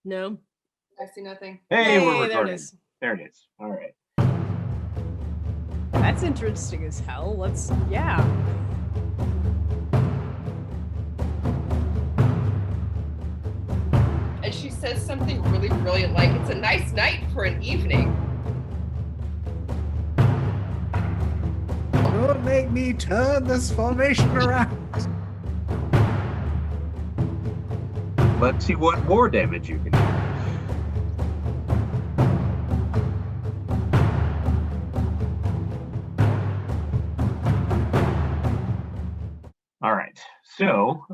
No. I see nothing. Hey, we're Yay, there it recording. is. There it is. All right. That's interesting as hell. Yeah. And she says something really brilliant, like, it's a nice night for an evening. Don't make me turn this formation around. Let's see what more damage you can do. All right. So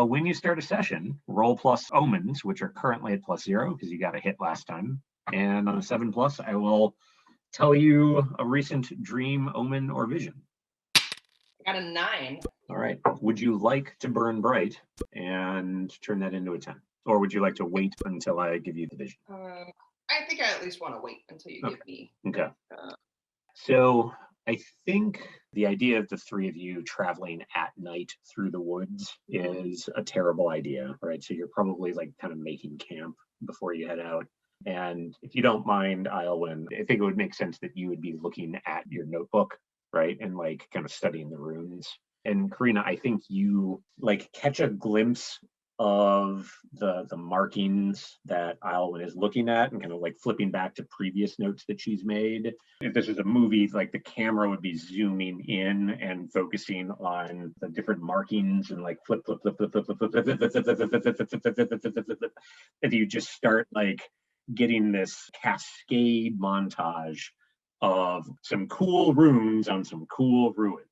when you start a session, roll plus omens, which are currently at +0 because you got a hit last time. And on a 7+, I will tell you a recent dream, omen, or vision. I got a 9. All right. Would you like to burn bright and turn that into a 10? Or would you like to wait until I give you the vision? I think I at least want to wait until you give me. Okay. So I think the idea of the three of you traveling at night through the woods is a terrible idea, right? So you're probably like kind of making camp before you head out. And if you don't mind, Iolwyn, I think it would make sense that you would be looking at your notebook, right? And like kind of studying the runes. And Karina, I think you like catch a glimpse of the markings that Iolwyn is looking at and kind of like flipping back to previous notes that she's made. If this is a movie, like the camera would be zooming in and focusing on the different markings and like flip, flip, flip, flip, flip, flip, flip, flip, flip, flip, flip, flip, flip, flip, flip, flip, flip, flip, flip. If you just start like getting this cascade montage of some cool runes on some cool ruins.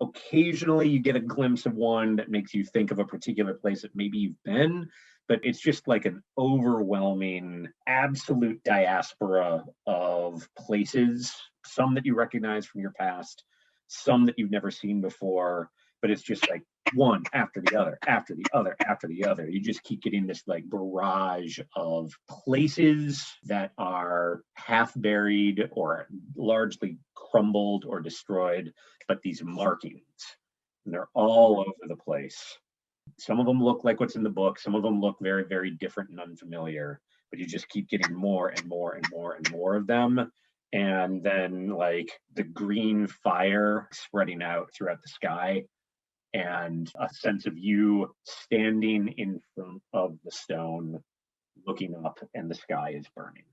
Occasionally you get a glimpse of one that makes you think of a particular place that maybe you've been, but it's just like an overwhelming, absolute diaspora of places, some that you recognize from your past, some that you've never seen before, but it's just like one after the other, after the other, after the other. You just keep getting this like barrage of places that are half buried or largely crumbled or destroyed, but these markings, and they're all over the place. Some of them look like what's in the book. Some of them look very, very different and unfamiliar, but you just keep getting more and more and more and more of them. And then like the green fire spreading out throughout the sky, and a sense of you standing in front of the stone, looking up, and the sky is burning.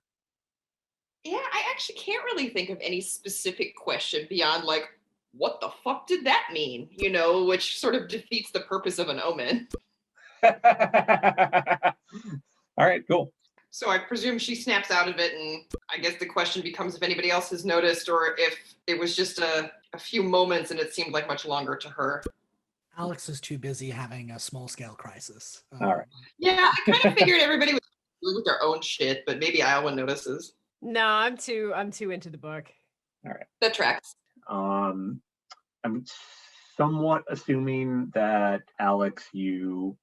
Yeah, I actually can't really think of any specific question beyond like, what the fuck did that mean? You know, which sort of defeats the purpose of an omen. All right, cool. So I presume she snaps out of it, and I guess the question becomes if anybody else has noticed or if it was just a few moments and it seemed like much longer to her. Alex is too busy having a small-scale crisis. All right. Yeah, I kind of figured everybody was dealing with their own shit, but maybe Iowa notices. No, I'm too into the book. All right. That tracks. I'm somewhat assuming that Alex, you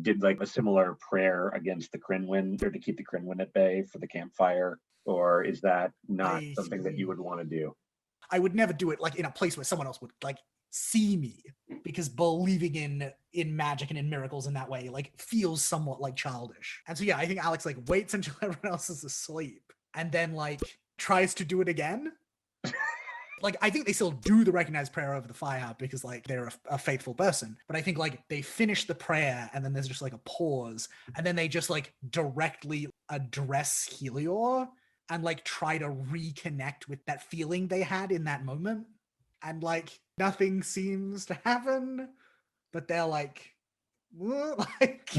did like a similar prayer against the Crinwin, or to keep the Crinwin at bay for the campfire, or is that not something that you would want to do? I would never do it like in a place where someone else would like see me, because believing in magic and in miracles in that way like feels somewhat like childish. And so yeah, I think Alex like waits until everyone else is asleep and then like tries to do it again. Like I think they still do the recognized prayer over the fire because like they're a faithful person, but I think like they finish the prayer and then there's just like a pause and then they just like directly address Helior and like try to reconnect with that feeling they had in that moment. And like nothing seems to happen, but they're like, like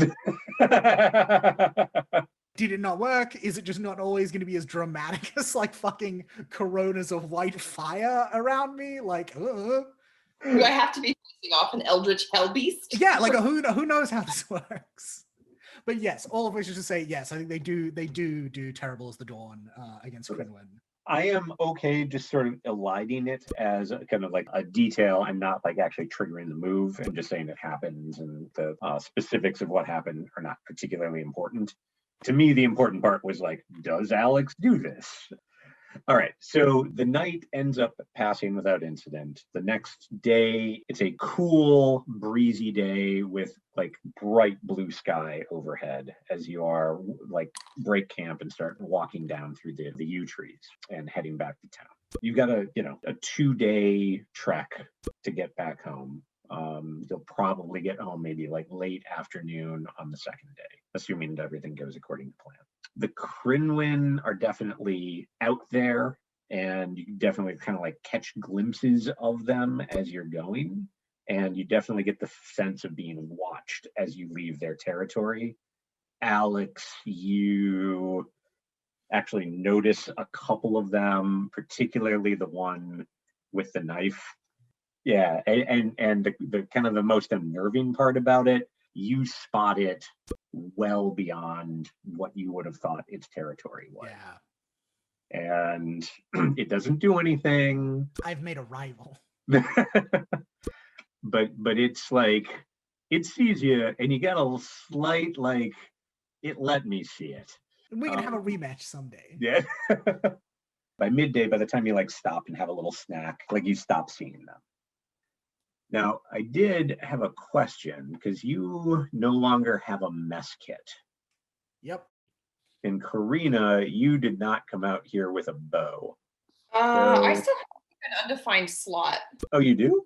did it not work? Is it just not always going to be as dramatic as like fucking coronas of white fire around me? Like, do I have to be facing off an eldritch hell beast? Yeah, like who knows how this works? But yes, all of which is to say yes. I think they do terrible as the dawn against Crinwin. I am okay just sort of eliding it as a kind of like a detail and not like actually triggering the move and just saying it happens, and the specifics of what happened are not particularly important. To me, the important part was like, does Alex do this? All right, so the night ends up passing without incident. The next day, it's a cool, breezy day with like bright blue sky overhead as you are like break camp and start walking down through the yew trees and heading back to town. You've got a 2-day trek to get back home. You'll probably get home maybe like late afternoon on the second day, assuming that everything goes according to plan. The Crinwin are definitely out there, and you definitely kind of like catch glimpses of them as you're going. And you definitely get the sense of being watched as you leave their territory. Alex, you actually notice a couple of them, particularly the one with the knife. Yeah, and the kind of the most unnerving part about it, you spot it well beyond what you would have thought its territory was. Yeah. And it doesn't do anything. I've made a rival. but it's like it sees you and you get a slight like it let me see it. We can have a rematch someday. Yeah. By midday, by the time you like stop and have a little snack, like you stop seeing them. Now, I did have a question because you no longer have a mess kit. Yep. And Karina, you did not come out here with a bow. I still have an undefined slot. Oh, you do?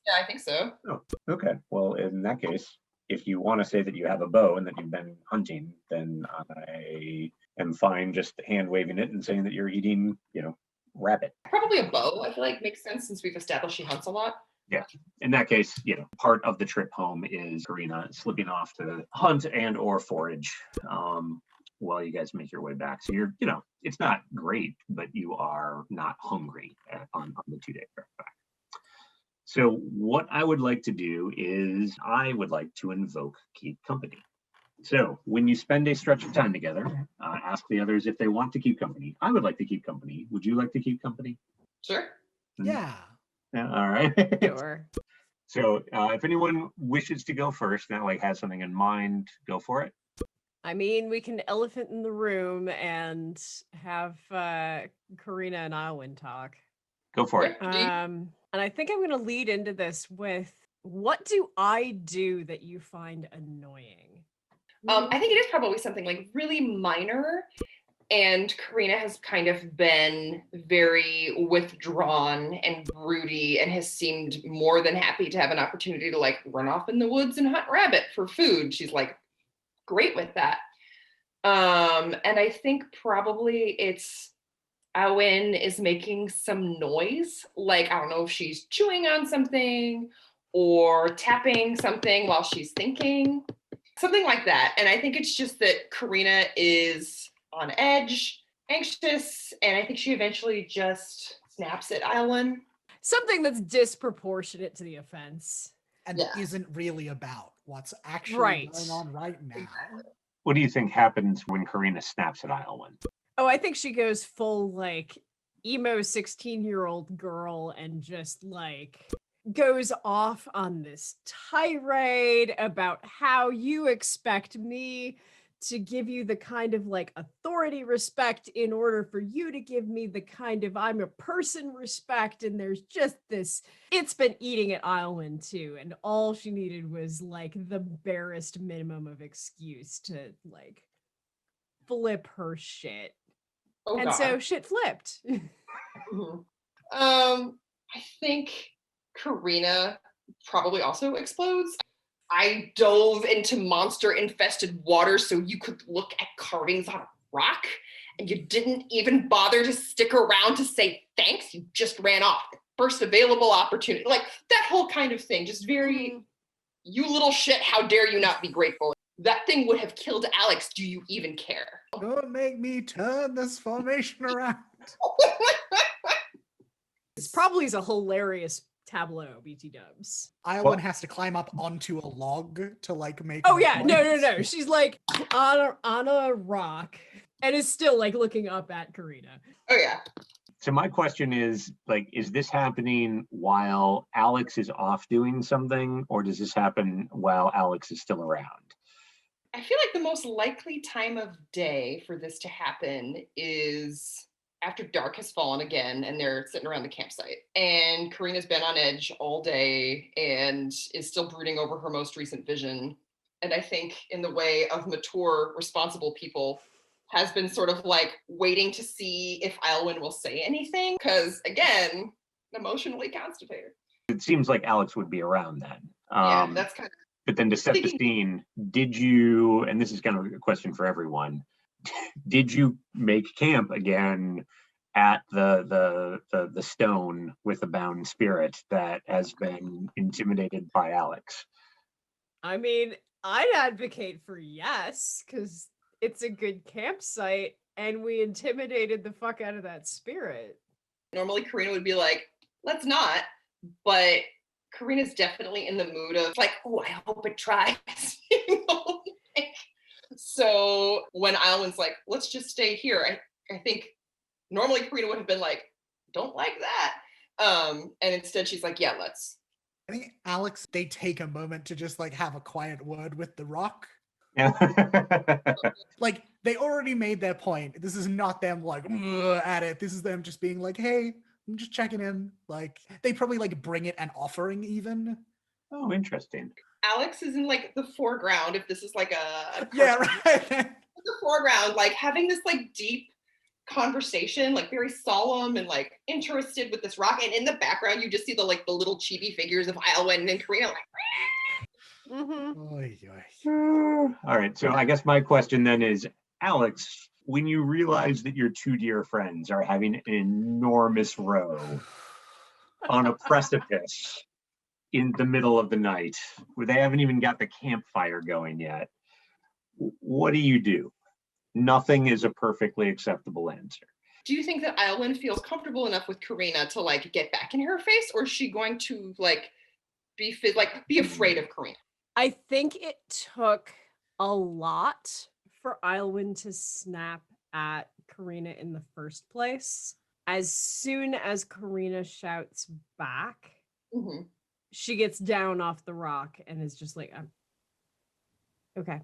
Yeah, I think so. Oh, okay. Well, in that case, if you want to say that you have a bow and that you've been hunting, then I am fine just hand waving it and saying that you're eating, rabbit. Probably a bow. I feel like makes sense since we've established she hunts a lot. Yeah. In that case, part of the trip home is Karina slipping off to hunt and or forage while you guys make your way back. So you're, it's not great, but you are not hungry on the 2-day trip back. So what I would like to do is I would like to invoke keep company. So when you spend a stretch of time together, ask the others if they want to keep company. I would like to keep company. Would you like to keep company? Sure. Yeah. Yeah, all right. Sure. So if anyone wishes to go first, that like has something in mind, go for it. I mean, we can elephant in the room and have Karina and Alwyn talk. Go for it. And I think I'm going to lead into this with, what do I do that you find annoying? I think it is probably something like really minor. And Karina has kind of been very withdrawn and broody and has seemed more than happy to have an opportunity to like run off in the woods and hunt rabbit for food. She's like great with that. And I think probably it's Awen is making some noise. Like, I don't know if she's chewing on something or tapping something while she's thinking, something like that. And I think it's just that Karina is on edge, anxious, and I think she eventually just snaps at Awen. Something that's disproportionate to the offense. And isn't really about what's actually Right. going on right now. What do you think happens when Karina snaps at Aylwin? Oh, I think she goes full like emo 16-year-old girl and just like goes off on this tirade about how you expect me to give you the kind of like authority respect in order for you to give me the kind of I'm a person respect. And there's just this, it's been eating at Aylwin too. And all she needed was like the barest minimum of excuse to like flip her shit. Oh, and God. so shit flipped. I think Karina probably also explodes. I dove into monster-infested water so you could look at carvings on a rock, and you didn't even bother to stick around to say thanks. You just ran off. First available opportunity. Like, that whole kind of thing. Just very, you little shit, how dare you not be grateful. That thing would have killed Alex. Do you even care? Don't make me turn this formation around. This probably is a hilarious tableau, BT dubs. Aylwin has to climb up onto a log to like make. Oh yeah, no. She's like on a rock and is still like looking up at Karina. Oh yeah. So my question is, like, is this happening while Alex is off doing something, or does this happen while Alex is still around? I feel like the most likely time of day for this to happen is after dark has fallen again and they're sitting around the campsite. And Karina's been on edge all day and is still brooding over her most recent vision. And I think in the way of mature, responsible people, has been sort of like waiting to see if Aylwin will say anything. Because again, emotionally constipated. It seems like Alex would be around then. Yeah, that's kind of. But then to set the scene, did you, and this is kind of a question for everyone, did you make camp again at the stone with the bound spirit that has been intimidated by Alex? I mean, I'd advocate for yes, because it's a good campsite and we intimidated the fuck out of that spirit. Normally Karina would be like, let's not, but Karina's definitely in the mood of like, oh, I hope it tries. You know? So when Aylwin's like, let's just stay here, I think normally Karina would have been like, don't like that. And instead she's like, yeah, let's. I think Alex, they take a moment to just like have a quiet word with the rock. Yeah. Like they already made their point. This is not them like at it. This is them just being like, hey, I'm just checking in. Like they probably like bring it an offering even. Oh, interesting. Alex is in like the foreground if this is like a yeah, right. The foreground, like having this like deep conversation, like very solemn and like interested with this rock, and in the background you just see the like the little chibi figures of Aylwin and Karina like Oy, oy. All right, so I guess my question then is, Alex, when you realize that your two dear friends are having an enormous row on a precipice in the middle of the night, where they haven't even got the campfire going yet, what do? Nothing is a perfectly acceptable answer. Do you think that Aylwin feels comfortable enough with Karina to like get back in her face, or is she going to like be afraid of Karina? I think it took a lot for Aylwin to snap at Karina in the first place. As soon as Karina shouts back, she gets down off the rock and is just like, okay.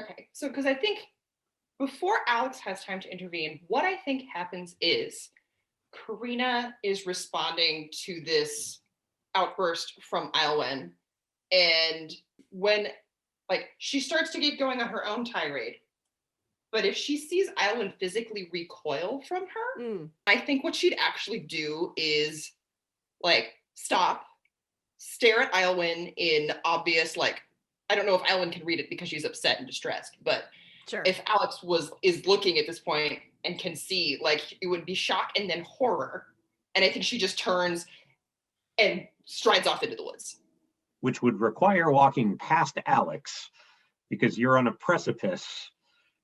Okay, so because I think before Alex has time to intervene, what I think happens is Karina is responding to this outburst from Aylwin, and when like she starts to get going on her own tirade, but if she sees Aylwin physically recoil from her, I think what she'd actually do is like stop, stare at Aylwin in obvious like, I don't know if Aylwin can read it because she's upset and distressed, but sure. If Alex is looking at this point and can see, like it would be shock and then horror, and I think she just turns and strides off into the woods. Which would require walking past Alex because you're on a precipice.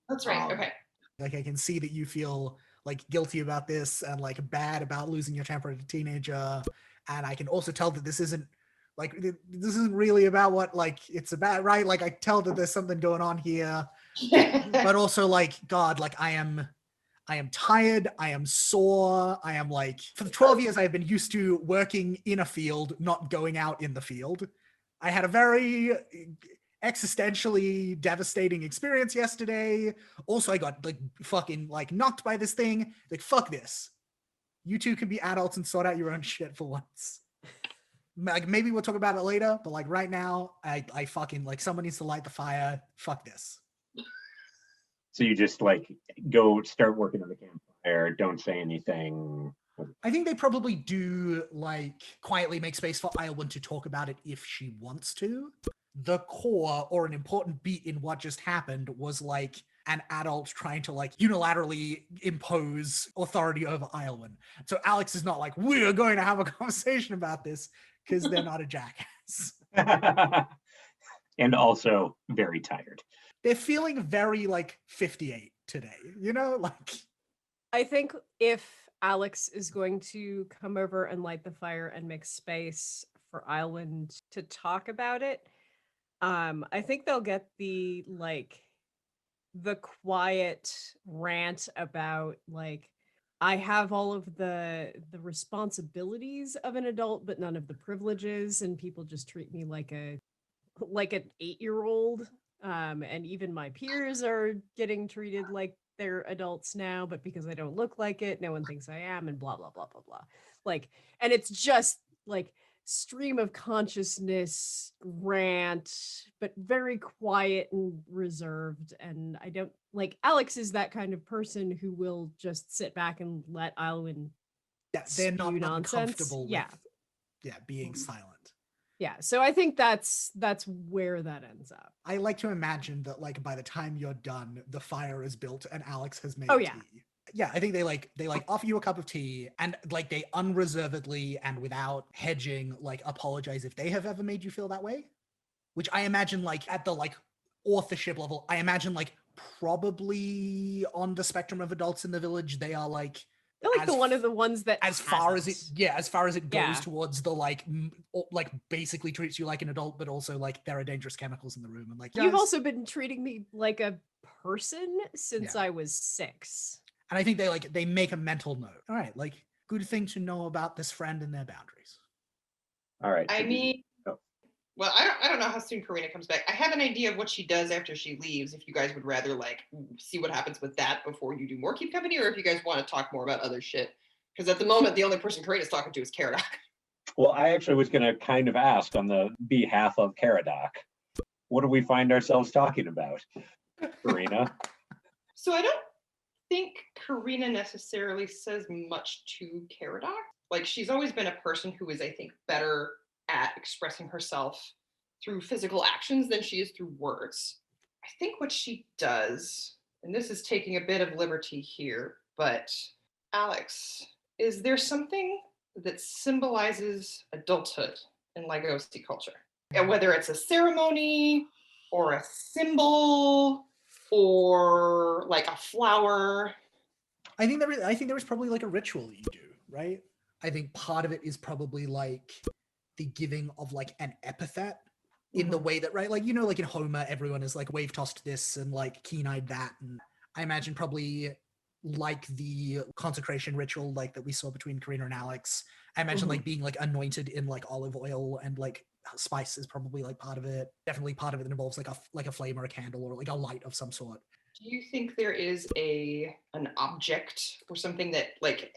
That's right. Okay. Like I can see that you feel like guilty about this and like bad about losing your temper as a teenager, and I can also tell that this isn't really about what like it's about, right? Like I tell that there's something going on here, but also like God, like I am tired, I am sore, I am like, for the 12 years I've been used to working in a field, not going out in the field. I had a very existentially devastating experience yesterday. Also, I got like fucking like knocked by this thing. Like, fuck this. You two can be adults and sort out your own shit for once. Like maybe we'll talk about it later, but like right now, I fucking like someone needs to light the fire. Fuck this. So you just like go start working on the campfire, don't say anything. I think they probably do like quietly make space for Aylwin to talk about it if she wants to. The core or an important beat in what just happened was like an adult trying to like unilaterally impose authority over Aylwin. So Alex is not like, we're going to have a conversation about this, because they're not a jackass. And also very tired. They're feeling very like 58 today, you know? Like I think if Alex is going to come over and light the fire and make space for Aylwin to talk about it, I think they'll get the quiet rant about like, I have all of the responsibilities of an adult, but none of the privileges, and people just treat me like an 8-year-old. And even my peers are getting treated like they're adults now, but because I don't look like it, no one thinks I am, and blah, blah, blah, blah, blah. Like, and it's just like stream of consciousness rant, but very quiet and reserved. And I don't like Alex is that kind of person who will just sit back and let Alwyn They're not spew nonsense. uncomfortable Yeah. with being Mhm. silent. Yeah, so I think that's where that ends up. I like to imagine that like by the time you're done, the fire is built and Alex has made Oh, yeah. tea. Yeah, I think they offer you a cup of tea and like they unreservedly and without hedging like apologize if they have ever made you feel that way. Which I imagine like at the like authorship level, I imagine like probably on the spectrum of adults in the village, they are like They're like as the one of the ones that as far as it hasn't. goes Yeah. towards the like like basically treats you like an adult, but also like there are dangerous chemicals in the room and like You've guys- also been treating me like a person since Yeah. I was 6. and I think they make a mental note. All right, like good thing to know about this friend and their boundaries. All right. I so mean, oh. well, I don't know how soon Karina comes back. I have an idea of what she does after she leaves. If you guys would rather like see what happens with that before you do more Keep Company, or if you guys want to talk more about other shit. Because at the moment, the only person Karina's talking to is Caradoc. Well, I actually was going to kind of ask on the behalf of Caradoc, what do we find ourselves talking about, Karina? So I don't think Karina necessarily says much to Caradoc. Like she's always been a person who is, I think, better at expressing herself through physical actions than she is through words. I think what she does, and this is taking a bit of liberty here, but Alex, is there something that symbolizes adulthood in Legosi culture? And whether it's a ceremony or a symbol or like a flower. I think there is probably like a ritual you do, right? I think part of it is probably like the giving of like an epithet in the way that, right? Like, you know, like in Homer, everyone is like wave tossed this and like keen-eyed that. And I imagine probably like the consecration ritual like that we saw between Karina and Alex. I imagine like being like anointed in like olive oil and like spice is probably like part of it. Definitely part of it that involves like a flame or a candle or like a light of some sort. Do you think there is an object or something that like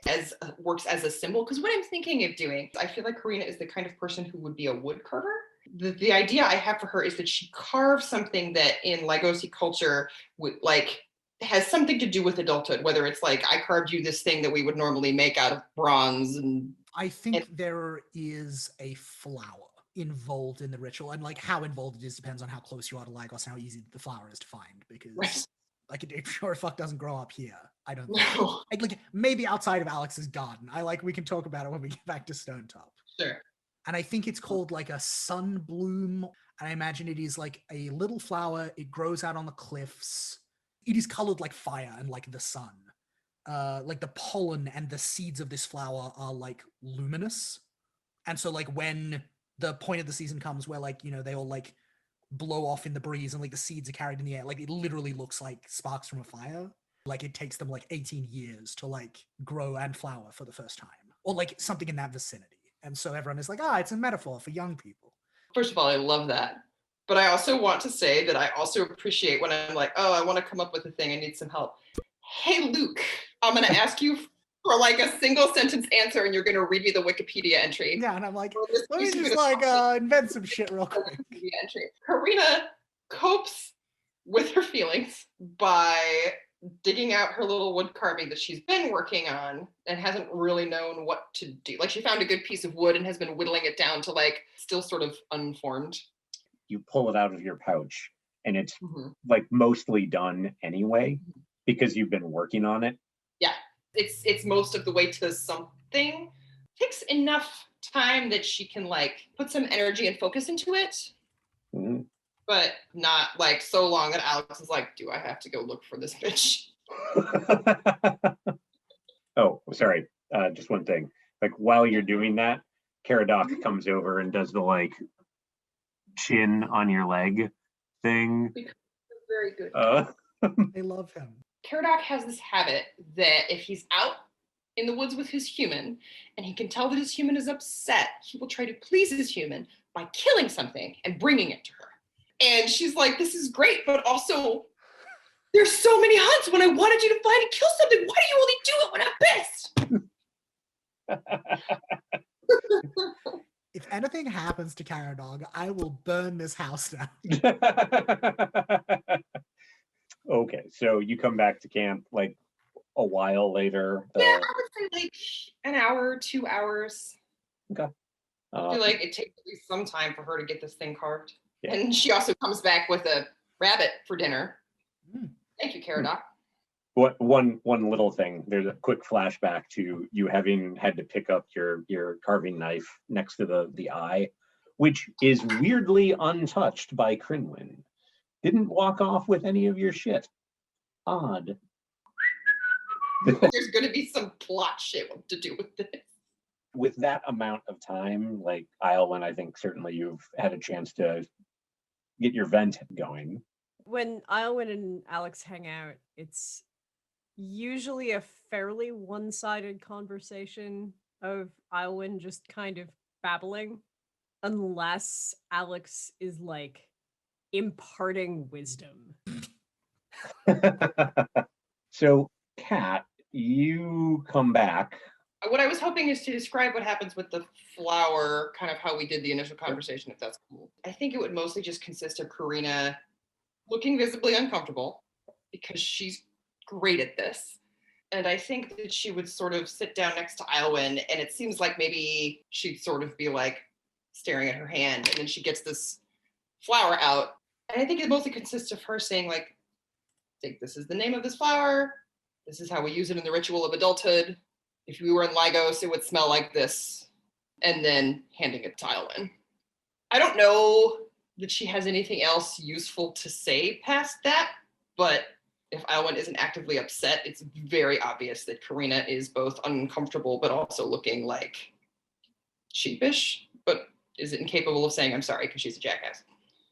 works as a symbol? Because what I'm thinking of doing, I feel like Karina is the kind of person who would be a wood carver. The idea I have for her is that she carves something that in Legosi culture would like has something to do with adulthood, whether it's like I carved you this thing that we would normally make out of bronze. And I think there is a flower involved in the ritual, and like how involved it is depends on how close you are to Lagos and how easy the flower is to find, because Right. like it sure fuck doesn't grow up here. I don't think. No. Like maybe outside of Alex's garden. We can talk about it when we get back to Stonetop. Sure. And I think it's called like a sunbloom. And I imagine it is like a little flower. It grows out on the cliffs. It is colored like fire and like the sun. Like the pollen and the seeds of this flower are like luminous. And so like when the point of the season comes where like, you know, they all like blow off in the breeze and like the seeds are carried in the air, like it literally looks like sparks from a fire. Like it takes them like 18 years to like grow and flower for the first time, or like something in that vicinity. And so everyone is like, it's a metaphor for young people. First of all, I love that. But I also want to say that I also appreciate when I'm like, I want to come up with a thing. I need some help. Hey, Luke, I'm going to ask you for like a single sentence answer and you're going to read me the Wikipedia entry. Yeah, and I'm like, Well, let me just like invent some shit real quick. Wikipedia entry. Karina copes with her feelings by digging out her little wood carving that she's been working on and hasn't really known what to do. Like she found a good piece of wood and has been whittling it down to like still sort of unformed. You pull it out of your pouch and it's like mostly done anyway because you've been working on it. Yeah, it's most of the way to something. It takes enough time that she can like put some energy and focus into it. But not like so long that Alex is like, do I have to go look for this bitch? Oh, sorry. Just one thing. Like while you're doing that, Caradoc comes over and does the like chin on your leg thing. Very good. They love him. Caradoc has this habit that if he's out in the woods with his human and he can tell that his human is upset, he will try to please his human by killing something and bringing it to her. And she's like, this is great, but also there's so many hunts when I wanted you to find and kill something. Why do you only do it when I'm pissed? If anything happens to Carrot Dog, I will burn this house down. Okay, so you come back to camp like a while later. Yeah, I would say like an hour, 2 hours. Okay. I feel like it takes at least some time for her to get this thing carved. Yeah. And she also comes back with a rabbit for dinner. Thank you, Carrot Dog. One little thing. There's a quick flashback to you having had to pick up your carving knife next to the eye, which is weirdly untouched by Crinwin. Didn't walk off with any of your shit. Odd. There's going to be some plot shit to do with this. With that amount of time, like Islwyn, I think certainly you've had a chance to get your vent going. When Islwyn and Alex hang out, it's usually a fairly one-sided conversation of Islwyn just kind of babbling, unless Alex is like imparting wisdom. So, Kat, you come back. What I was hoping is to describe what happens with the flower, kind of how we did the initial conversation, if that's cool. I think it would mostly just consist of Karina looking visibly uncomfortable because she's great at this. And I think that she would sort of sit down next to Islwyn, and it seems like maybe she'd sort of be like staring at her hand, and then she gets this flower out. And I think it mostly consists of her saying, like, think this is the name of this flower. This is how we use it in the ritual of adulthood. If we were in Lagos, it would smell like this. And then handing it to Islwyn. I don't know that she has anything else useful to say past that, but if Islwyn isn't actively upset, it's very obvious that Karina is both uncomfortable but also looking like sheepish, but is incapable of saying I'm sorry because she's a jackass.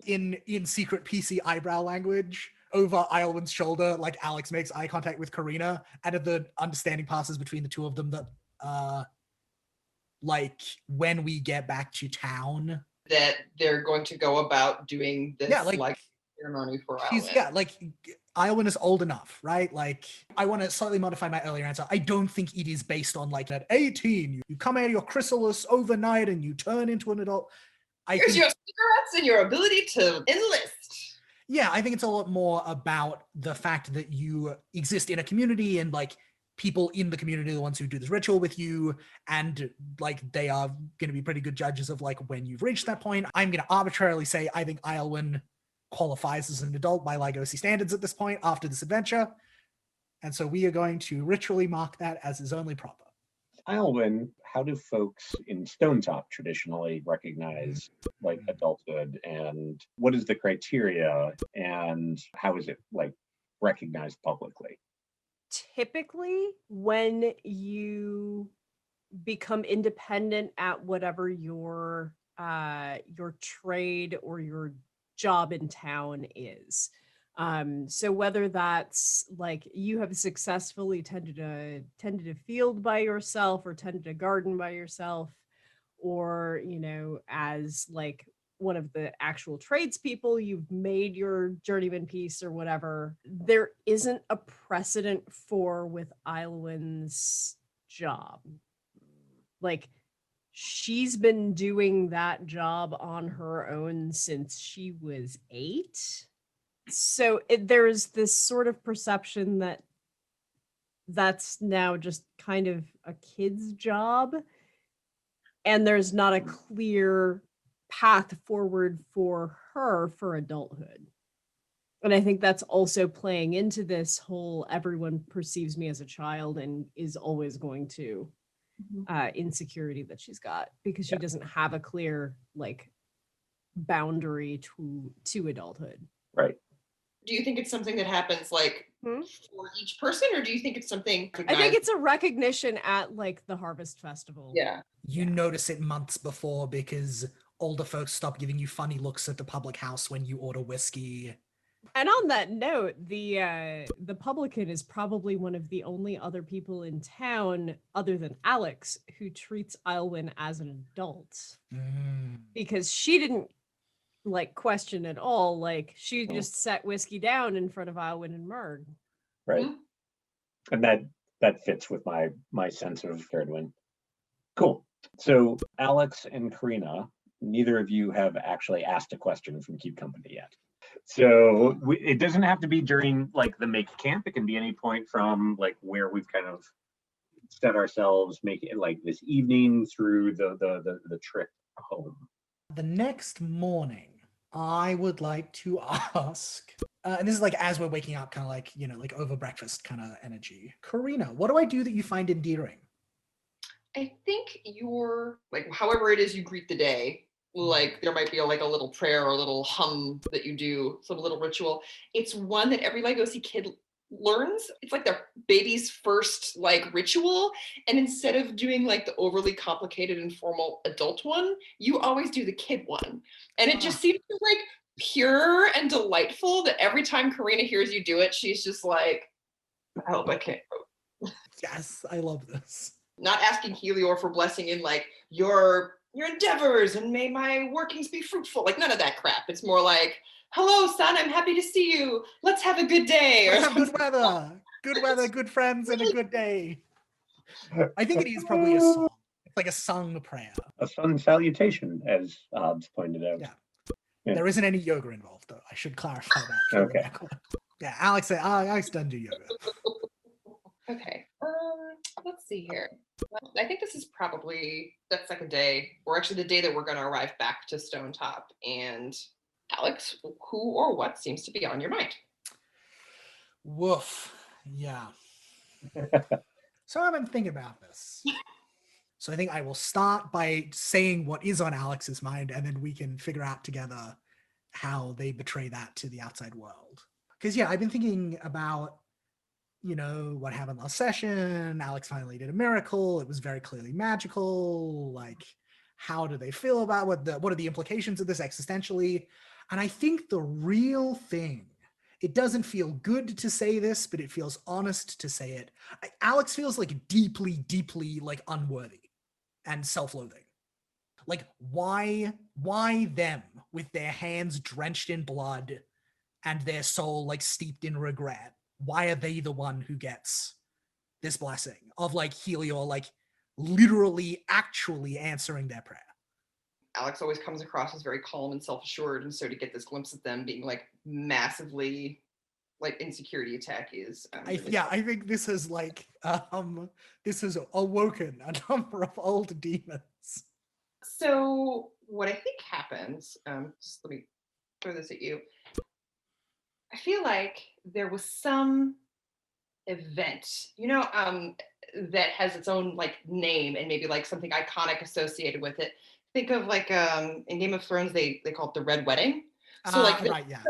In secret PC eyebrow language, over Islwyn's shoulder, like Alex makes eye contact with Karina, and the understanding passes between the two of them that like when we get back to town, that they're going to go about doing this like ceremony for Islwyn. Yeah, like Islwyn is old enough, right? Like, I want to slightly modify my earlier answer. I don't think it is based on like at 18, you come out of your chrysalis overnight and you turn into an adult. Here's your cigarettes and your ability to enlist. Yeah, I think it's a lot more about the fact that you exist in a community and like people in the community are the ones who do this ritual with you, and like they are going to be pretty good judges of like when you've reached that point. I'm going to arbitrarily say I think Islwyn qualifies as an adult by Lygosi standards at this point after this adventure, and so we are going to ritually mark that as is only proper. Islwyn, how do folks in Stonetop traditionally recognize like adulthood, and what is the criteria, and how is it like recognized publicly? Typically, when you become independent at whatever your trade or your job in town is. So whether that's like you have successfully tended a field by yourself or tended a garden by yourself, or, you know, as like one of the actual tradespeople, you've made your journeyman piece or whatever, there isn't a precedent for with Islwyn's job. Like, she's been doing that job on her own since she was 8. So there's this sort of perception that that's now just kind of a kid's job, and there's not a clear path forward for her for adulthood. And I think that's also playing into this whole everyone perceives me as a child and is always going to insecurity that she's got, because she doesn't have a clear like boundary to adulthood. Right. Do you think it's something that happens like for each person, or do you think it's something I think it's a recognition at like the Harvest Festival. Yeah. You notice it months before because older folks stop giving you funny looks at the public house when you order whiskey. And on that note, the publican is probably one of the only other people in town, other than Alex, who treats Islwyn as an adult. Because she didn't like question at all. Like she just set whiskey down in front of Alwyn and Merg. Right. Mm-hmm. And that fits with my sense of Fairwin. Cool. So Alex and Karina, neither of you have actually asked a question from Keep Company yet. So it doesn't have to be during like the make camp. It can be any point from like where we've kind of set ourselves, make it like this evening through the trip home. The next morning, I would like to ask, and this is like as we're waking up, kind of like, you know, like over breakfast kind of energy. Karina, what do I do that you find endearing? I think your, like, however it is you greet the day, like there might be a little prayer or a little hum that you do, some little ritual. It's one that every Legosi kid learns. It's like their baby's first like ritual. And instead of doing like the overly complicated and formal adult one, you always do the kid one. And it just seems like pure and delightful that every time Karina hears you do it, she's just like, I hope I can't. Yes, I love this. Not asking Helior for blessing in like your endeavors and may my workings be fruitful. Like none of that crap. It's more like, hello, son, I'm happy to see you. Let's have a good day. Let's have good weather. Good weather, good friends, and a good day. I think it is probably a song. It's like a sung prayer. A sun salutation, as Hobbes pointed out. Yeah. There isn't any yoga involved, though. I should clarify that. For Okay. the record. Yeah, Alex doesn't do yoga. Okay. Let's see here. Well, I think this is probably that second day, or actually the day that we're going to arrive back to Stonetop. And Alex, who or what seems to be on your mind? Woof. Yeah. So I've been thinking about this. So I think I will start by saying what is on Alex's mind, and then we can figure out together how they betray that to the outside world. Because yeah, I've been thinking about, you know, what happened last session. Alex finally did a miracle. It was very clearly magical. Like, how do they feel about what are the implications of this existentially? And I think the real thing, it doesn't feel good to say this, but it feels honest to say it. Alex feels like deeply, deeply like unworthy and self-loathing. Like, why them with their hands drenched in blood and their soul like steeped in regret? Why are they the one who gets this blessing of like Helior like literally actually answering their prayer? Alex always comes across as very calm and self-assured, and so to get this glimpse of them being like massively like insecurity attack is I think this has like this has awoken a number of old demons. So what I think happens, just let me throw this at you. I feel like there was some event, you know, that has its own like name and maybe like something iconic associated with it. Think of like in Game of Thrones, they call it the Red Wedding. So like right, yeah.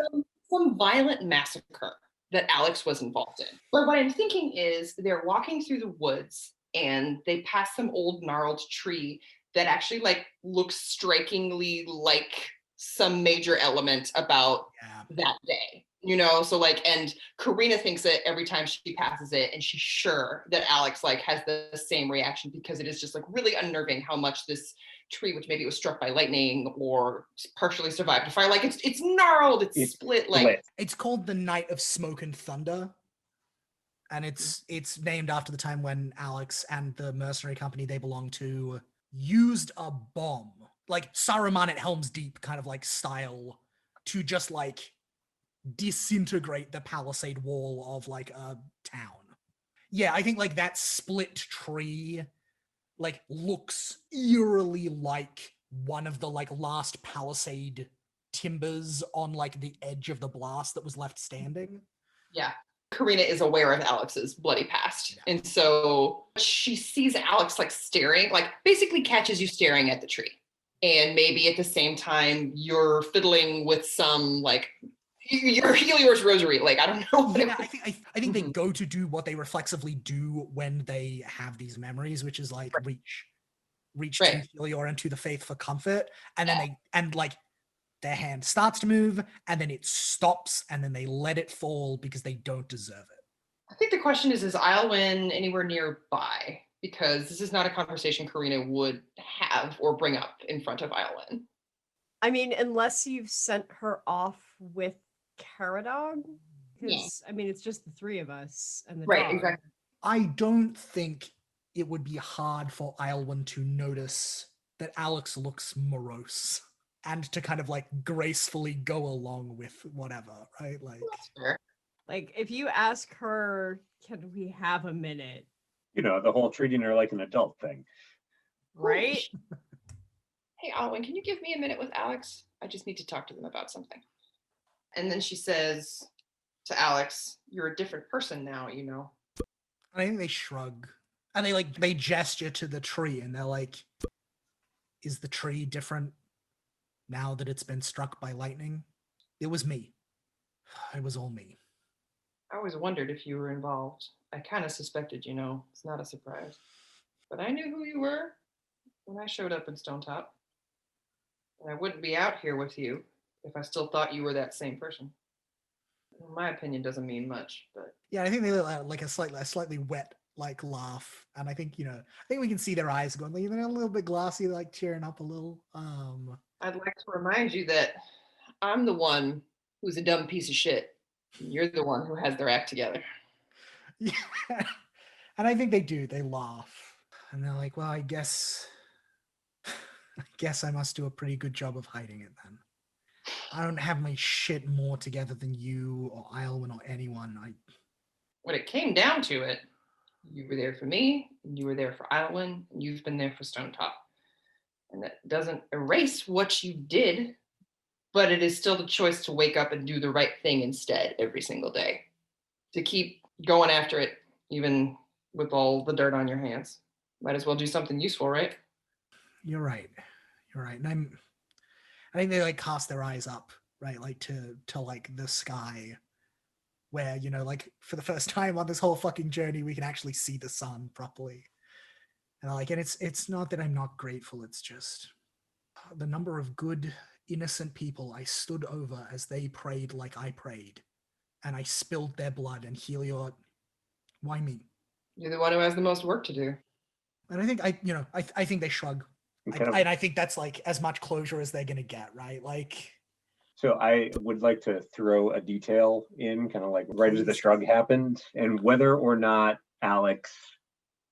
some violent massacre that Alex was involved in. But what I'm thinking is they're walking through the woods and they pass some old gnarled tree that actually like looks strikingly like some major element about that day, you know? So like, and Karina thinks it every time she passes it, and she's sure that Alex like has the same reaction because it is just like really unnerving how much this tree, which maybe it was struck by lightning or partially survived a fire, like it's gnarled, it's split, like it's called the Night of Smoke and Thunder. And it's named after the time when Alex and the mercenary company they belong to used a bomb, like Saruman at Helm's Deep kind of like style, to just like disintegrate the palisade wall of like a town. Yeah, I think like that split tree like looks eerily like one of the like last palisade timbers on like the edge of the blast that was left standing. Yeah. Karina is aware of Alex's bloody past. And so she sees Alex like staring, like basically catches you staring at the tree. And maybe at the same time you're fiddling with some like your Helior's rosary. Like, I don't know. Yeah, I think they go to do what they reflexively do when they have these memories, which is like reach to Helior and to the faith for comfort. And then like their hand starts to move and then it stops and then they let it fall because they don't deserve it. I think the question is Aylwin anywhere nearby? Because this is not a conversation Karina would have or bring up in front of Aylwin. I mean, unless you've sent her off with Caradog, Yeah. because I mean, it's just the three of us and the Right, dog. exactly. I don't think it would be hard for Islwyn to notice that Alex looks morose and to kind of like gracefully go along with whatever, right? Like, That's fair. Like, if you ask her, "Can we have a minute?" You know, the whole treating her like an adult thing. Right? Hey, Alwyn, can you give me a minute with Alex? I just need to talk to them about something. And then she says to Alex, "You're a different person now, you know." I think they shrug and they gesture to the tree and they're like, is the tree different now that it's been struck by lightning? It was me. It was all me. I always wondered if you were involved. I kind of suspected, you know. It's not a surprise. But I knew who you were when I showed up in Stonetop. And I wouldn't be out here with you if I still thought you were that same person. Well, my opinion doesn't mean much, but Yeah, I think they look like a slightly wet like laugh, and I think I think we can see their eyes going like they're a little bit glossy, like tearing up a little. I'd like to remind you that I'm the one who's a dumb piece of shit. You're the one who has their act together. Yeah, and I think they do. They laugh, and they're like, "Well, I guess I must do a pretty good job of hiding it then. I don't have my shit more together than you or Islwyn or anyone. When it came down to it, you were there for me, and you were there for Islwyn, and you've been there for Stonetop. And that doesn't erase what you did, but it is still the choice to wake up and do the right thing instead every single day. To keep going after it, even with all the dirt on your hands. Might as well do something useful, right? You're right. You're right." And I think they like cast their eyes up, right, like to like the sky, where like for the first time on this whole fucking journey, we can actually see the sun properly. And it's not that I'm not grateful. It's just the number of good, innocent people I stood over as they prayed like I prayed, and I spilled their blood. And Heliot, why me? You're the one who has the most work to do. And I think I think they shrug, and I think that's like as much closure as they're gonna get, right? Like, So I would like to throw a detail in, kind of like right as the Please. shrug happened, and whether or not Alex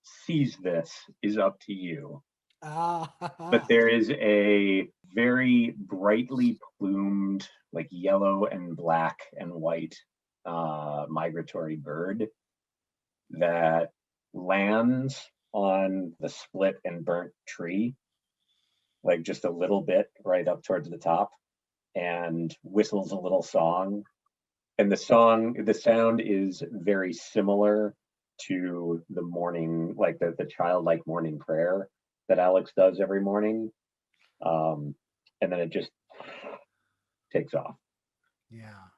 sees this is up to you. But there is a very brightly plumed, like yellow and black and white migratory bird that lands on the split and burnt tree, like just a little bit right up towards the top, and whistles a little song. And the sound is very similar to the morning, like the childlike morning prayer that Alex does every morning. And then it just takes off. Yeah.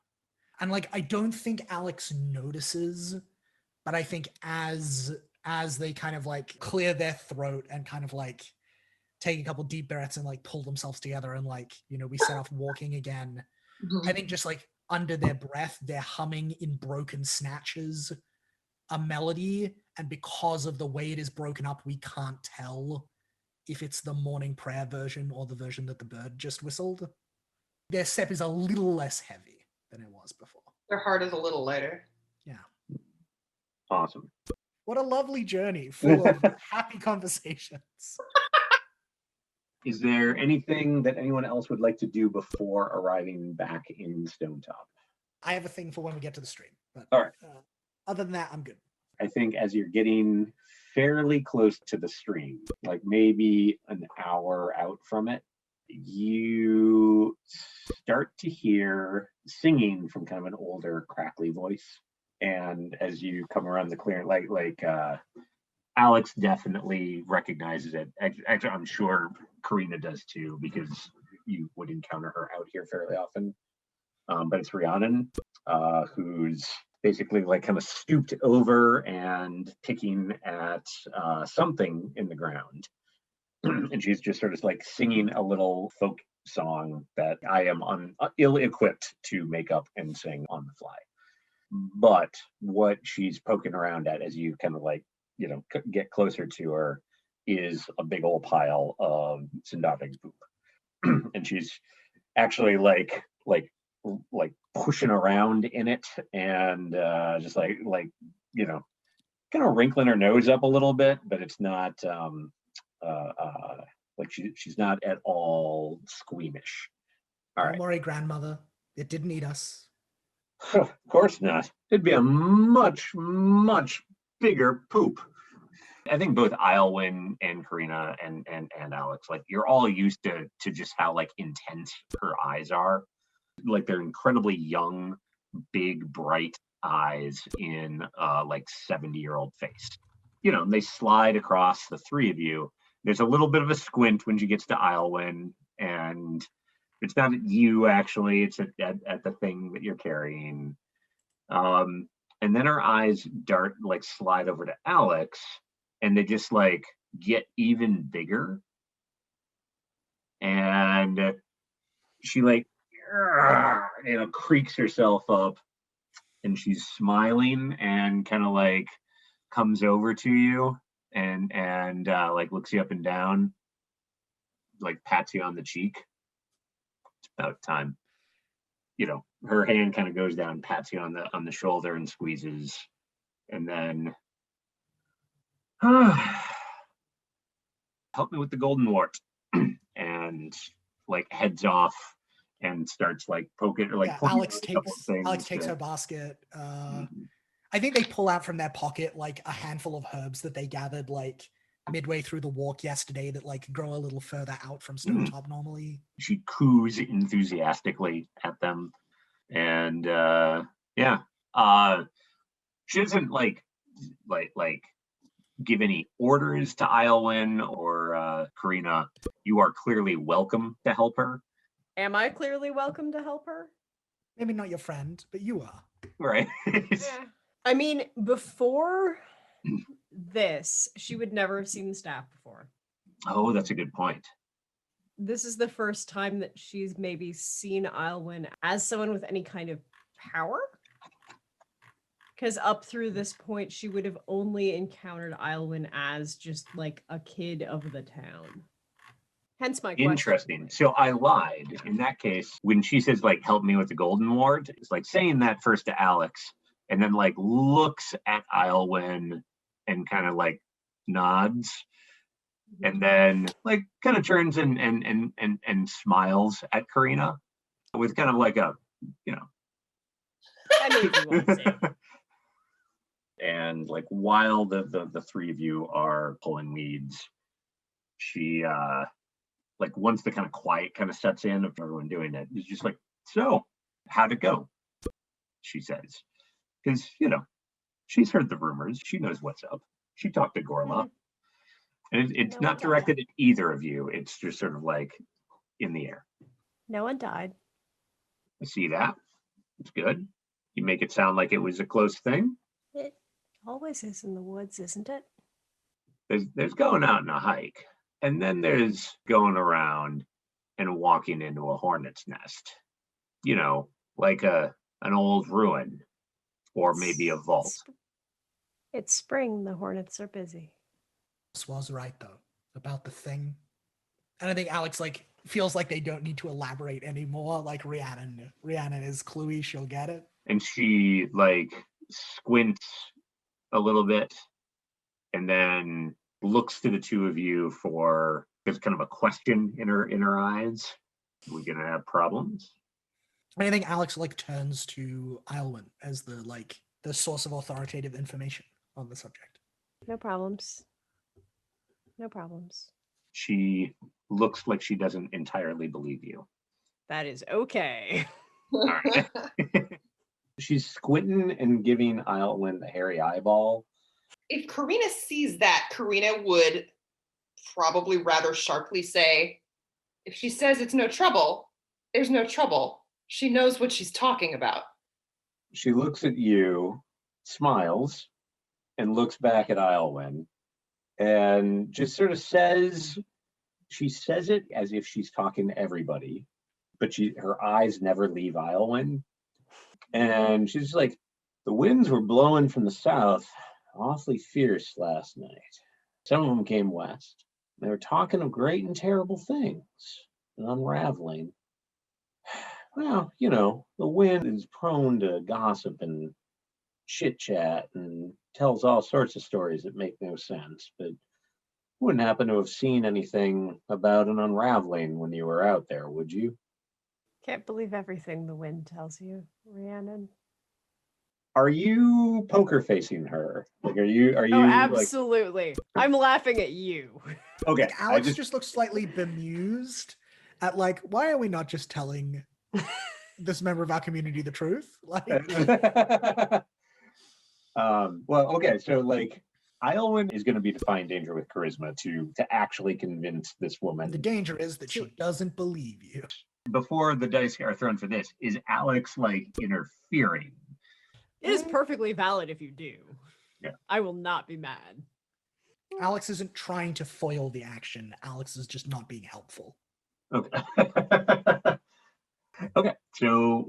And like I don't think Alex notices, but I think as they kind of like clear their throat and kind of like take a couple deep breaths and like pull themselves together and like, we set off walking again. I think just like under their breath, they're humming in broken snatches a melody. And because of the way it is broken up, we can't tell if it's the morning prayer version or the version that the bird just whistled. Their step is a little less heavy than it was before. Their heart is a little lighter. Yeah. Awesome. What a lovely journey full of happy conversations. Is there anything that anyone else would like to do before arriving back in Stonetop? I have a thing for when we get to the stream. But all right. Other than that, I'm good. I think as you're getting fairly close to the stream, like maybe an hour out from it, you start to hear singing from kind of an older, crackly voice. And as you come around the clearing, like Alex definitely recognizes it. Actually, I'm sure Karina does too, because you would encounter her out here fairly often. But it's Rhiannon, who's basically like kind of stooped over and picking at something in the ground. And she's just sort of like singing a little folk song that I am ill-equipped to make up and sing on the fly. But what she's poking around at as you kind of like, get closer to her is a big old pile of Sindavig poop. and she's actually like pushing around in it, and just like kind of wrinkling her nose up a little bit, but it's not like she's not at all squeamish. All Don't right. worry, grandmother. It didn't eat us. Of course not. It'd be a much, much bigger poop. I think both Islwyn and Karina and Alex, like, you're all used to just how like intense her eyes are. Like, they're incredibly young, big, bright eyes in like 70-year-old face. They slide across the three of you. There's a little bit of a squint when she gets to Islwyn, and it's not at you actually, it's at the thing that you're carrying. And then her eyes slide over to Alex, and they just like get even bigger. And she creaks herself up, and she's smiling and kind of like comes over to you and like looks you up and down, like pats you on the cheek. It's about time. Her hand kind of goes down, pats you on the shoulder and squeezes, and then help me with the golden wart, and like heads off and starts like poking, or like Alex takes her basket. I think they pull out from their pocket like a handful of herbs that they gathered like midway through the walk yesterday that like grow a little further out from Stonetop normally. She coos enthusiastically at them, and she doesn't like give any orders to Islwyn or Karina. You are clearly welcome to help her. Am I clearly welcome to help her? Maybe not your friend, but you are. Right. Yeah. I mean, before this, she would never have seen the staff before. Oh, that's a good point. This is the first time that she's maybe seen Islwyn as someone with any kind of power. Because up through this point, she would have only encountered Islwyn as just like a kid of the town. Hence my question. Interesting. So I lied. In that case, when she says like, help me with the golden wart, it's like saying that first to Alex, and then like looks at Islwyn and kind of like nods, and then like kind of turns and smiles at Karina with kind of like a, I mean, if you want to say it. And like while the three of you are pulling weeds, she like once the kind of quiet kind of sets in of everyone doing it, it's just like, so how'd it go? She says, because she's heard the rumors, she knows what's up. She talked to Gorla, and it's not directed at either of you. It's just sort of like in the air. No one died. I see that. It's good. You make it sound like it was a close thing. It always is in the woods, isn't it? There's going out on a hike, and then there's going around and walking into a hornet's nest. Like an old ruin, or maybe a vault. It's spring. The hornets are busy. Was right though about the thing, and I think Alex like feels like they don't need to elaborate anymore. Like Rhiannon is cluey, she'll get it. And she like squints a little bit, and then looks to the two of you for there's kind of a question in her eyes. Are we gonna have problems? And I think Alex like turns to Islwyn as the source of authoritative information on the subject. No problems. No problems. She looks like she doesn't entirely believe you. That is okay. All right. She's squinting and giving Islwyn the hairy eyeball. If Karina sees that, Karina would probably rather sharply say, if she says it's no trouble, there's no trouble. She knows what she's talking about. She looks at you, smiles, and looks back at Islwyn, and just sort of she says it as if she's talking to everybody, but her eyes never leave Islwyn. And she's like, the winds were blowing from the south awfully fierce last night. Some of them came west. They were talking of great and terrible things. Unraveling. Well, you know, the wind is prone to gossip and chit chat and tells all sorts of stories that make no sense, but wouldn't happen to have seen anything about an unraveling when you were out there, would you? Can't believe everything the wind tells you, Rhiannon. Are you poker facing her? Like, are you Oh, like, absolutely. I'm laughing at you. okay? Like, Alex just looks slightly bemused at like, why are we not just telling this member of our community the truth? Like, well, okay, so like Iolwyn is going to be defying danger with charisma to actually convince this woman. the danger is that she doesn't believe you. Before the dice are thrown for this, is Alex like interfering? It is perfectly valid if you do. Yeah. I will not be mad. Alex isn't trying to foil the action. Alex is just not being helpful. Okay. Okay, so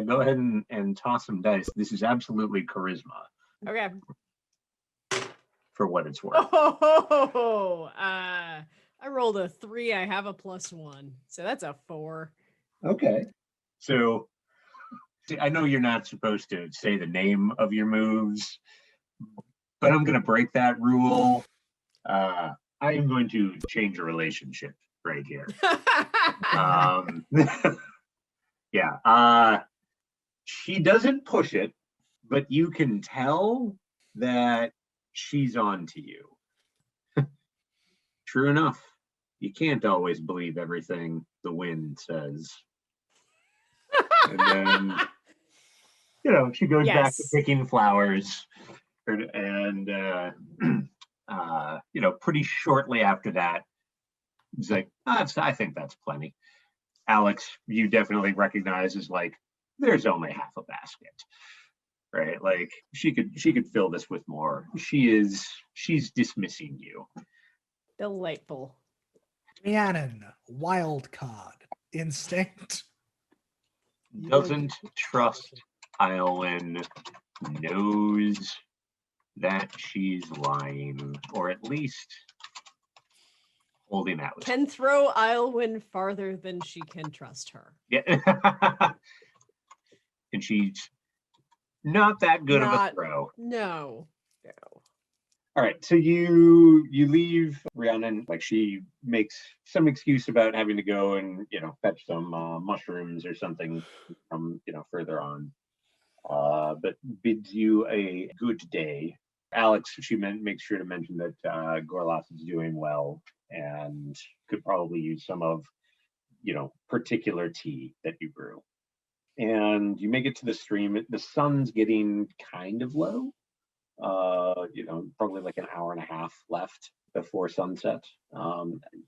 go ahead and toss some dice. This is absolutely charisma. Okay. For what it's worth. Oh, I rolled a 3. I have a +1. So that's a 4. Okay. So see, I know you're not supposed to say the name of your moves, but I'm going to break that rule. I am going to change a relationship right here. Yeah. She doesn't push it, but you can tell that she's on to you. True enough, you can't always believe everything the wind says. And then, you know, she goes back to picking flowers. And, you know, pretty shortly after that, it's like, I think that's plenty. Alex, you definitely recognize as like, there's only half a basket. Right, like she could fill this with more. She's dismissing you. Delightful. Rhiannon, wild card, instinct. Doesn't trust Iolwyn, knows that she's lying, or at least holding out. Can throw Iolwyn farther than she can trust her. Yeah. And she's not that good of a throw. No. All right, so you leave Rhiannon, like she makes some excuse about having to go and, you know, fetch some mushrooms or something from, you know, further on, but bids you a good day. Alex, she makes sure to mention that Gorlas is doing well and could probably use some of, you know, particular tea that you brew. And you make it to the stream. The sun's getting kind of low. You know, probably like an hour and a half left before sunset.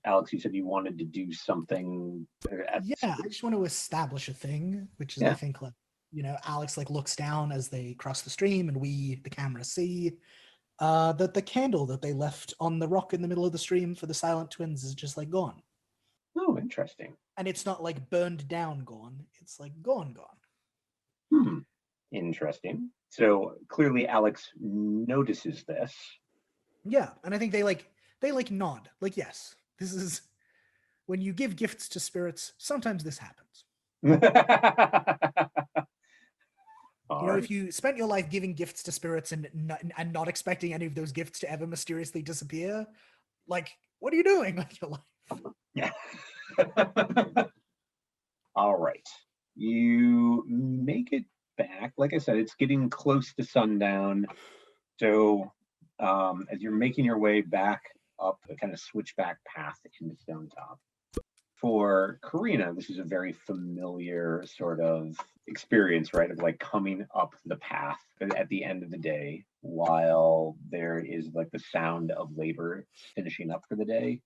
Alex, you said you wanted to do something. I just want to establish a thing, which is I think like, you know, Alex like looks down as they cross the stream, and we, the camera, see that the candle that they left on the rock in the middle of the stream for the Silent Twins is just like gone. Oh, interesting. And it's not like burned down gone. It's like gone. Interesting. So clearly Alex notices this. Yeah, and I think they nod. Like, yes, this is when you give gifts to spirits, sometimes this happens. You know, if you spent your life giving gifts to spirits and not expecting any of those gifts to ever mysteriously disappear, like, what are you doing with your life? Yeah. All right. You make it back. Like I said, it's getting close to sundown. So as you're making your way back up the kind of switchback path into Stonetop, for Karina, this is a very familiar sort of experience, right? Of like coming up the path at the end of the day while there is like the sound of labor finishing up for the day.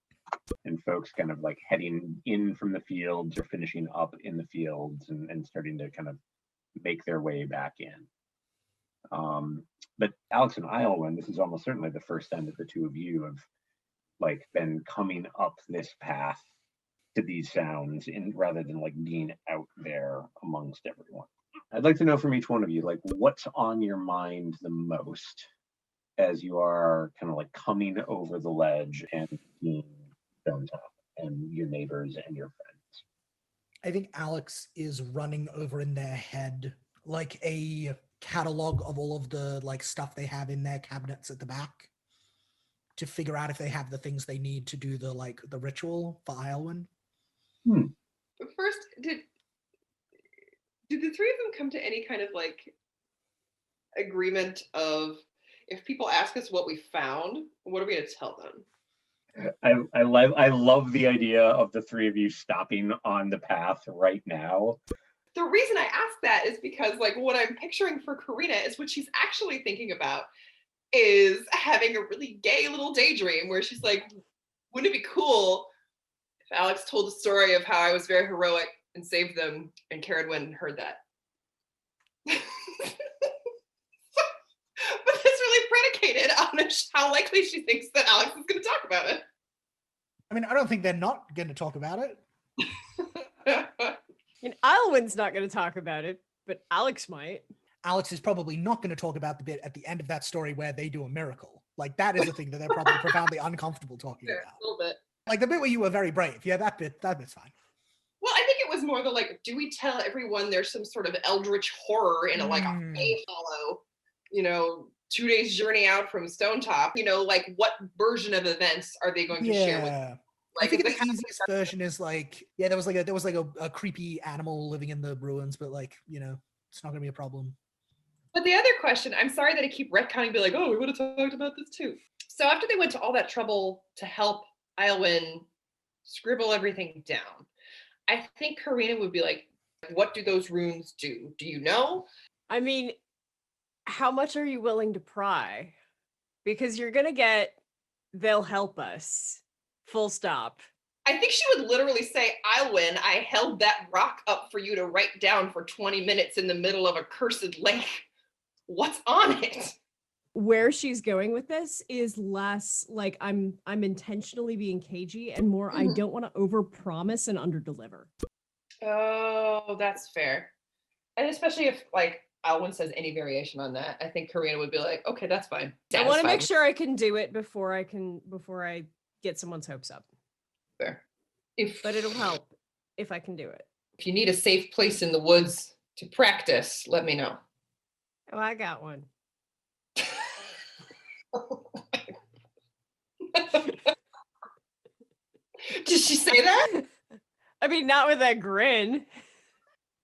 And folks kind of like heading in from the fields or finishing up in the fields and starting to kind of make their way back in. But Alex and Iolwyn, this is almost certainly the first time that the two of you have like been coming up this path to these sounds rather than like being out there amongst everyone. I'd like to know from each one of you, like what's on your mind the most as you are kind of like coming over the ledge and seeing Stonetop and your neighbors and your friends. I think Alex is running over in their head like a catalog of all of the like stuff they have in their cabinets at the back to figure out if they have the things they need to do the ritual for Iolwyn. But first, did the three of them come to any kind of like agreement of, if people ask us what we found, what are we going to tell them? I love the idea of the three of you stopping on the path right now. The reason I ask that is because like what I'm picturing for Karina is what she's actually thinking about is having a really gay little daydream where she's like, wouldn't it be cool if Alex told the story of how I was very heroic and saved them, and Caradwyn heard that? But that's really predicated on how likely she thinks that Alex is going to talk about it. I mean, I don't think they're not going to talk about it. And Iolwyn's not going to talk about it, but Alex might. Alex is probably not going to talk about the bit at the end of that story where they do a miracle. Like, that is a thing that they're probably profoundly uncomfortable talking Sure, about. a little bit. Like, the bit where you were very brave. Yeah, that bit's fine. Well, I think it was more the like, do we tell everyone there's some sort of eldritch horror in a like a Fey Hollow, 2 days journey out from Stonetop? Like what version of events are they going to share with them? I think the easiest version is like, there was like a creepy animal living in the ruins, but like, it's not gonna be a problem. But the other question, I'm sorry that I keep retconning, be like, oh, we would have talked about this too. So after they went to all that trouble to help Iolwyn scribble everything down, I think Karina would be like, what do those runes do? Do you know? I mean, how much are you willing to pry? Because you're gonna get, they'll help us. Full stop. I think she would literally say, Iolwyn, I held that rock up for you to write down for 20 minutes in the middle of a cursed lake. What's on it? Where she's going with this is less like I'm intentionally being cagey and more I don't want to overpromise and underdeliver. Oh, that's fair. And especially if like Iolwyn says any variation on that, I think Karina would be like, okay, that's fine. I want to make sure I can do it before I get someone's hopes up. Fair. But it'll help if I can do it. If you need a safe place in the woods to practice, let me know. Oh, I got one. Did she say that? I mean, not with that grin.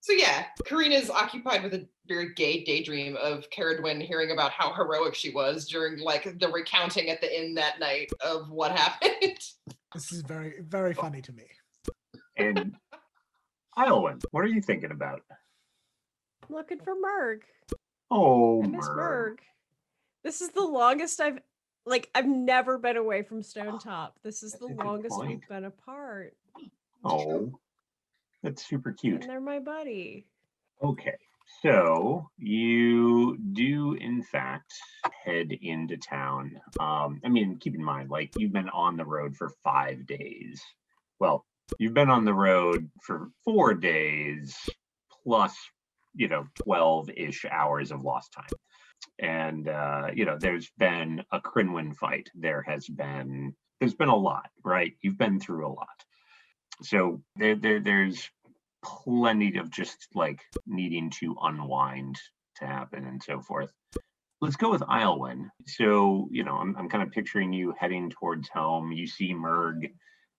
So yeah, Karina's occupied with a very gay daydream of Caradwyn hearing about how heroic she was during like the recounting at the inn that night of what happened. This is very, very funny to me. And Iolwyn, what are you thinking about? I'm looking for Merg. Oh, I miss Merg. This is the longest I've never been away from Stonetop. This is the longest we've been apart. Oh, that's super cute. And they're my buddy. Okay, so you do in fact head into town. I mean, keep in mind, like you've been on the road for 5 days. Well, you've been on the road for 4 days plus, 12-ish hours of lost time. And there's been a Crinwyn fight. There's been a lot, right? You've been through a lot. So there's plenty of just like needing to unwind to happen and so forth. Let's go with Iolwyn. So, I'm kind of picturing you heading towards home. You see Merg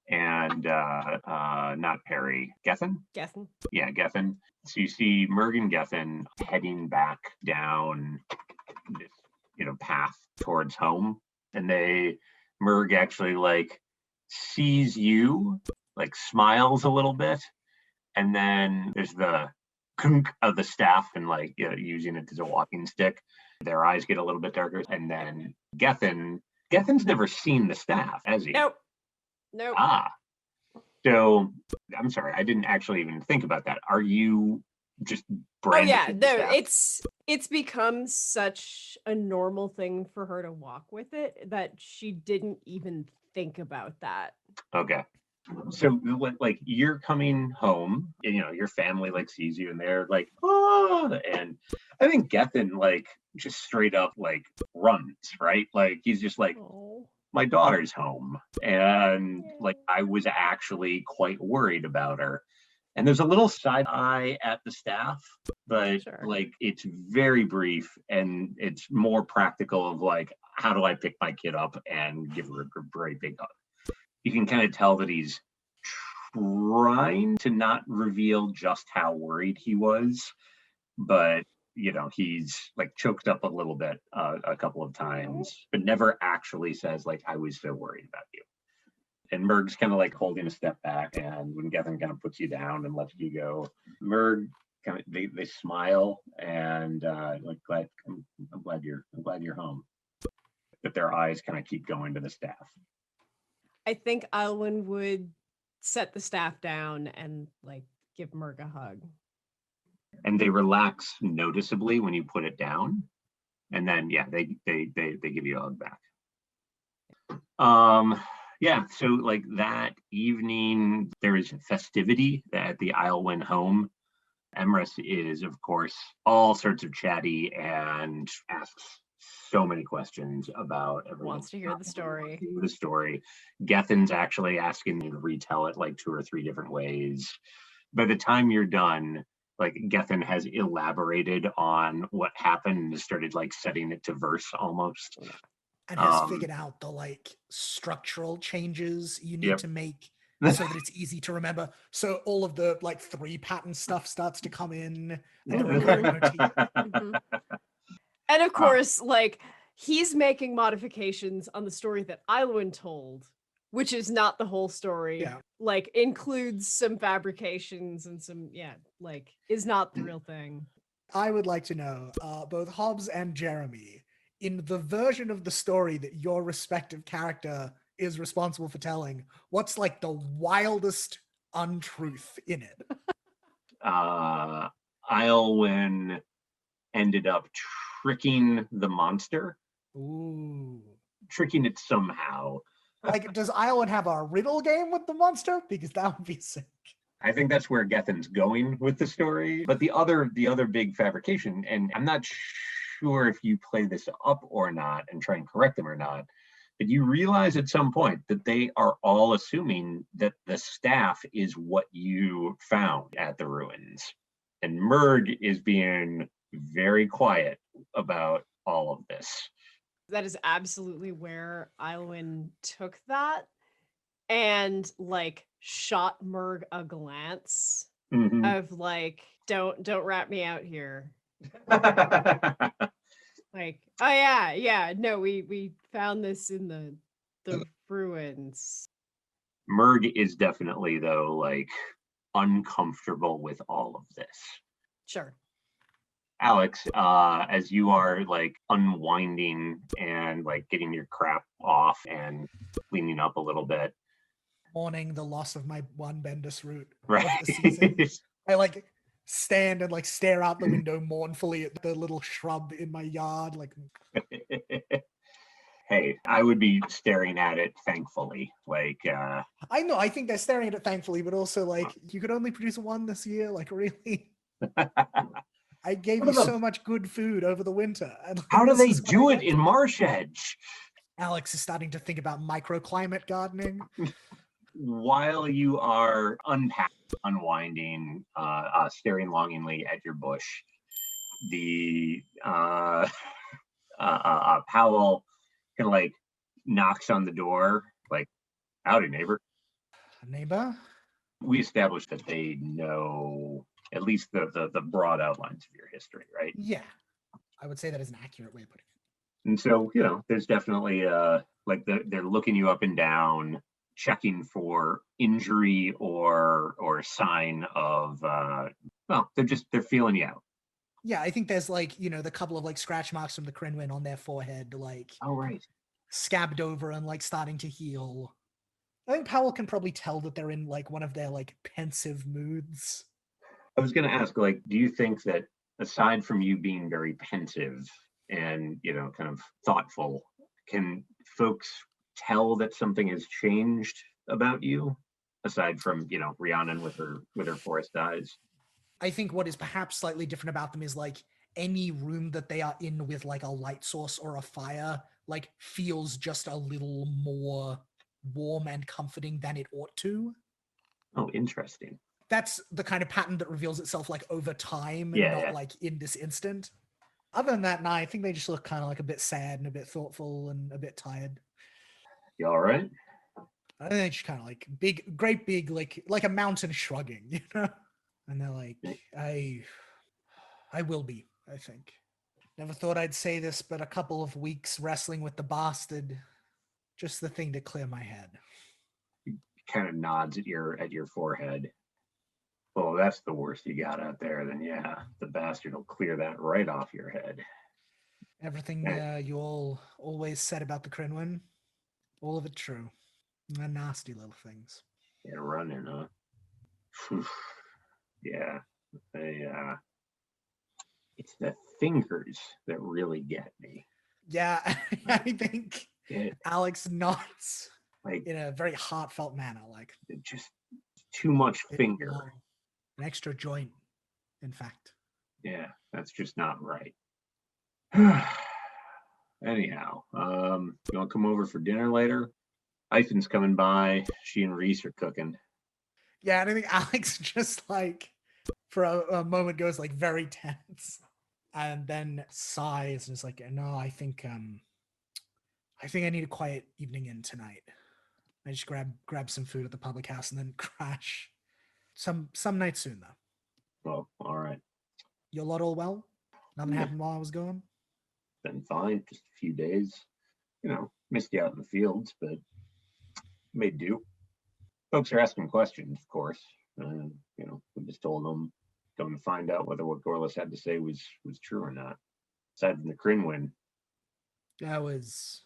and not Perry. Gethin? Gethin. Yeah, Gethin. So you see Merg and Gethin heading back down this, path towards home. And Merg actually like sees you, like smiles a little bit. And then there's the kunk of the staff and like using it as a walking stick. Their eyes get a little bit darker. And then Gethin's never seen the staff, has he? Nope. Ah. So I'm sorry, I didn't actually even think about that. Are you just brandishing the staff? It's become such a normal thing for her to walk with it that she didn't even think about that. Okay. So like you're coming home, your family like sees you and they're like, oh, and I think Gethin like just straight up like runs, right? Like he's just like, oh, my daughter's home. And like I was actually quite worried about her. And there's a little side eye at the staff, but Sure. like it's very brief and it's more practical of like, how do I pick my kid up and give her a very big hug? You can kind of tell that he's trying to not reveal just how worried he was, but he's like choked up a little bit a couple of times, but never actually says like, I was so worried about you. And Merg's kind of like holding a step back, and when Gethin kind of puts you down and lets you go, Merg kind of they smile and like I'm glad you're home. But their eyes kind of keep going to the staff. I think Alwyn would set the staff down and like give Merg a hug. And they relax noticeably when you put it down, and then they give you a hug back. So like that evening, there is festivity at the Islewin home. Emrys is, of course, all sorts of chatty and asks so many questions about everyone. Wants to hear the story. Gethin's actually asking you to retell it like 2 or 3 different ways. By the time you're done, like Gethin has elaborated on what happened and started like setting it to verse almost. And has figured out the like structural changes you need to make so that it's easy to remember. So all of the like 3 pattern stuff starts to come in. And, and of course, like he's making modifications on the story that Islewin told, which is not the whole story. Yeah. Like includes some fabrications and some, like is not the real thing. I would like to know, both Hobbes and Jeremy, in the version of the story that your respective character is responsible for telling, what's like the wildest untruth in it? Islewin ended up tricking the monster. Ooh. Tricking it somehow. Like, does Islewin have a riddle game with the monster? Because that would be sick. I think that's where Gethin's going with the story. But the other big fabrication, and I'm not sure if you play this up or not and try and correct them or not, but you realize at some point that they are all assuming that the staff is what you found at the ruins. And Merg is being very quiet about all of this. That is absolutely where Islewin took that and like shot Merg a glance of like, don't rat me out here. Like, oh yeah, no, we found this in the ruins. Merg is definitely though like uncomfortable with all of this. Sure. Alex, as you are like unwinding and like getting your crap off and cleaning up a little bit, Mourning the loss of my one Bendis route right? of the season. I like stand and like stare out the window mournfully at the little shrub in my yard. Like, hey, I would be staring at it thankfully. Like, I know, I think they're staring at it thankfully, but also like you could only produce 1 this year. Like, really? I gave you so much good food over the winter. And like, how do they do it in Marsh Edge? Alex is starting to think about microclimate gardening. While you are unwinding, staring longingly at your bush, the Powell kind of like knocks on the door, like, howdy, neighbor. Neighbor? We established that they know at least the broad outlines of your history, right? Yeah, I would say that is an accurate way of putting it. And so, there's definitely like they're looking you up and down, checking for injury or sign of they're feeling you out. Yeah, I think there's like, the couple of like scratch marks from the Crinwin on their forehead, like scabbed over and like starting to heal. I think Powell can probably tell that they're in like one of their like pensive moods. I was going to ask, like, do you think that aside from you being very pensive and, kind of thoughtful, can folks tell that something has changed about you aside from, Rhiannon with her forest eyes? I think what is perhaps slightly different about them is like any room that they are in with like a light source or a fire, like feels just a little more warm and comforting than it ought to. Oh, interesting. that's the kind of pattern that reveals itself like over time and Yeah, not yeah. like in this instant. Other than that, nah, I think they just look kind of like a bit sad and a bit thoughtful and a bit tired. You all right? I think they just kind of like big, great big, like a mountain shrugging, you know? And they're like, I will be, I think. Never thought I'd say this, but a couple of weeks wrestling with the bastard, just the thing to clear my head. Kind of nods at your forehead. Well, that's the worst you got out there, then yeah, the bastard will clear that right off your head. Everything you all always said about the Crinwin, all of it true. The nasty little things. Yeah, running, huh? Phew. Yeah, it's the fingers that really get me. Yeah, I think Alex nods Like in a very heartfelt manner, like just too much finger. An extra joint, in fact. Yeah, that's just not right. Anyhow, you want to come over for dinner later? Ethan's coming by. She and Reese are cooking. Yeah, and I think Alex just like for a moment goes like very tense, and then sighs and is like, "No, I think I need a quiet evening in tonight. I just grab some food at the public house and then crash some night soon though." Oh, all right. Your lot all well? Nothing happened while I was gone? Been fine. Just a few days. Missed you out in the fields, but made do. Folks are asking questions, of course. We just told them going to find out whether what Gorlas had to say was true or not. Aside from the Crinwin. That was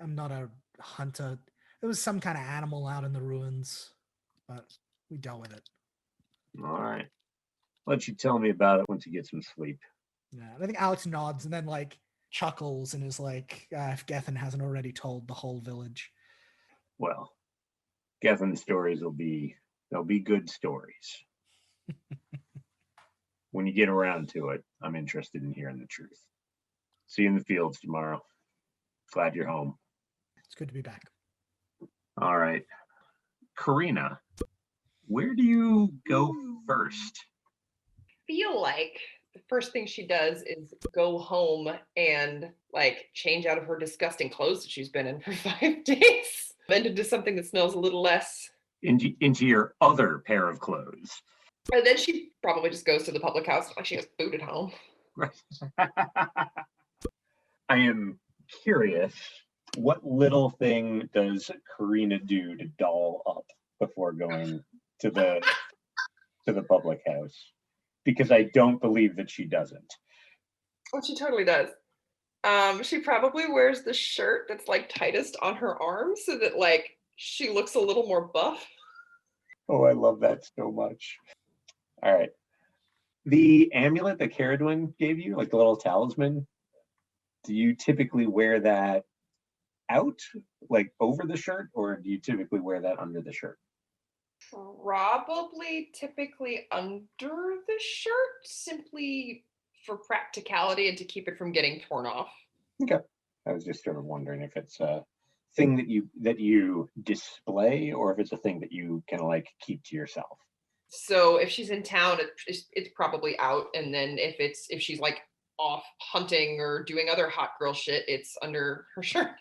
I'm not a hunter. It was some kind of animal out in the ruins, but we dealt with it. All right. Let you tell me about it once you get some sleep. Yeah, and I think Alex nods and then like chuckles and is like, if Gethin hasn't already told the whole village. Well, Gethin's stories they'll be good stories. When you get around to it, I'm interested in hearing the truth. See you in the fields tomorrow. Glad you're home. It's good to be back. All right. Karina, where do you go first? Feel like the first thing she does is go home and like change out of her disgusting clothes that she's been in for 5 days and into something that smells a little less. Into your other pair of clothes. And then she probably just goes to the public house like she has food at home. Right. I am curious, what little thing does Karina do to doll up before going to the public house? Because I don't believe that she doesn't. Oh, she totally does. She probably wears the shirt that's like tightest on her arm so that like she looks a little more buff. Oh, I love that so much. All right. The amulet that Caradwin gave you, like the little talisman, do you typically wear that out, like over the shirt, or do you typically wear that under the shirt? Probably typically under the shirt, simply for practicality and to keep it from getting torn off. Okay. I was just sort of wondering if it's a thing that you display or if it's a thing that you kind of like keep to yourself. So if she's in town, it's probably out, and then if she's like off hunting or doing other hot girl shit, it's under her shirt.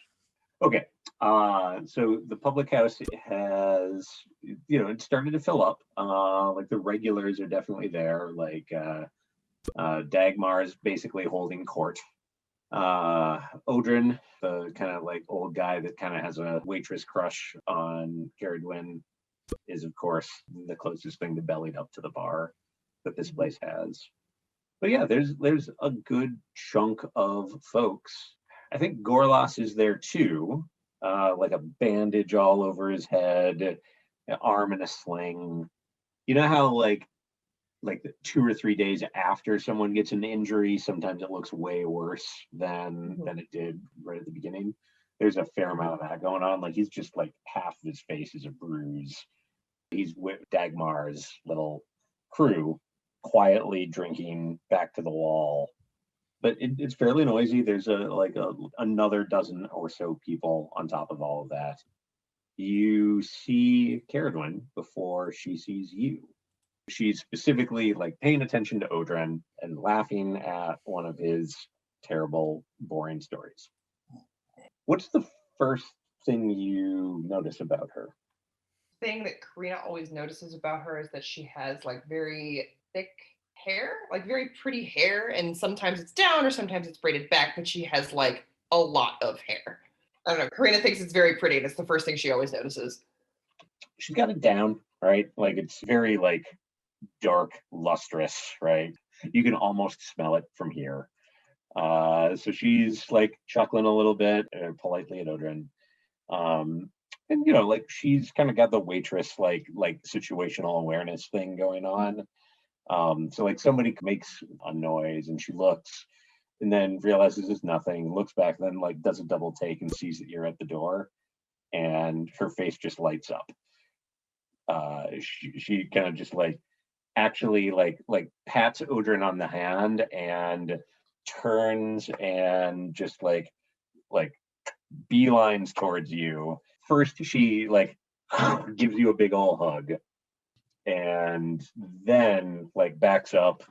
Okay. So the public house has, it started to fill up. Like the regulars are definitely there. Like Dagmar is basically holding court. Odrin, the kind of like old guy that kind of has a waitress crush on Caradwin, is of course the closest thing to bellied up to the bar that this place has. But yeah, there's a good chunk of folks. I think Gorlas is there too, like a bandage all over his head, an arm in a sling. You know how like 2 or 3 days after someone gets an injury, sometimes it looks way worse than it did right at the beginning. There's a fair amount of that going on. Like he's just like half of his face is a bruise. He's with Dagmar's little crew, quietly drinking back to the wall. But it's fairly noisy. There's another dozen or so people on top of all of that. you see Caradwin before she sees you. She's specifically like paying attention to Odrin and laughing at one of his terrible, boring stories. What's the first thing you notice about her? Thing that Karina always notices about her is that she has like very thick hair, like very pretty hair, and sometimes it's down or sometimes it's braided back, but she has like a lot of hair. I don't know. Karina thinks it's very pretty, and it's the first thing she always notices. She's got it down, right? Like it's very like dark, lustrous, right? You can almost smell it from here. So she's like chuckling a little bit politely at Odrin. And you know, like she's kind of got the waitress like situational awareness thing going on. So like somebody makes a noise and she looks and then realizes it's nothing, looks back, then like does a double take and sees that you're at the door, and her face just lights up. She kind of just like actually like pats Odrin on the hand and turns and just like beelines towards you. First she like gives you a big ol' hug and then like backs up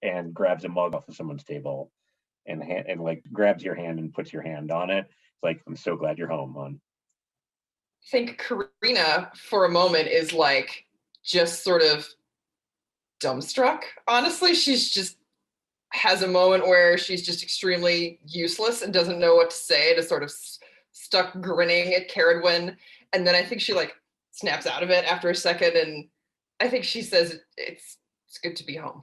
and grabs a mug off of someone's table and like grabs your hand and puts your hand on it. It's like, I'm so glad you're home, hon. I think Karina for a moment is like just sort of dumbstruck. Honestly, she's just has a moment where she's just extremely useless and doesn't know what to say, to sort of stuck grinning at Caradwin. And then I think she like snaps out of it after a second, and I think she says it's good to be home.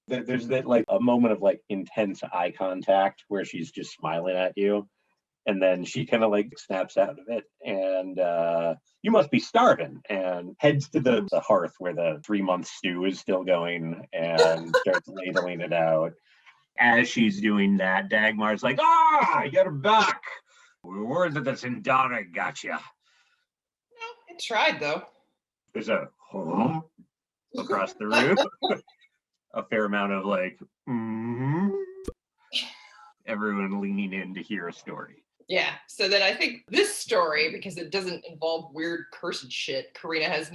There's that like a moment of like intense eye contact where she's just smiling at you, and then she kind of like snaps out of it and you must be starving, and heads to the hearth where the 3-month stew is still going and starts ladling it out. As she's doing that, Dagmar's like, you're back. Word that the Sindara got you. No, it tried though. There's a across the room. A fair amount of like, everyone leaning in to hear a story. Yeah. So then I think this story, because it doesn't involve weird cursed shit, Karina has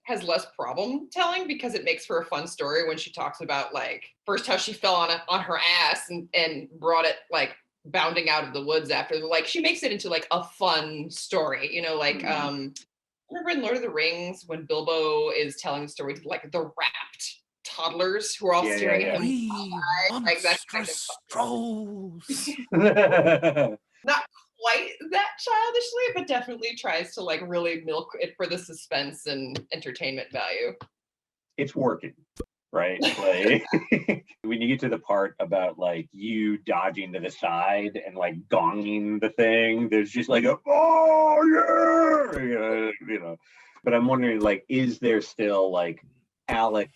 has less problem telling, because it makes for a fun story when she talks about like first how she fell on her ass and brought it like bounding out of the woods after. Like she makes it into like a fun story, you know, like remember in Lord of the Rings when Bilbo is telling the story to like the rapt toddlers who are all staring at him. We Like that kind of trolls. Not quite that childishly, but definitely tries to like really milk it for the suspense and entertainment value. It's working, right? Like when you get to the part about like you dodging to the side and like gonging the thing, there's just like a you know. But I'm wondering, like, is there still like Alec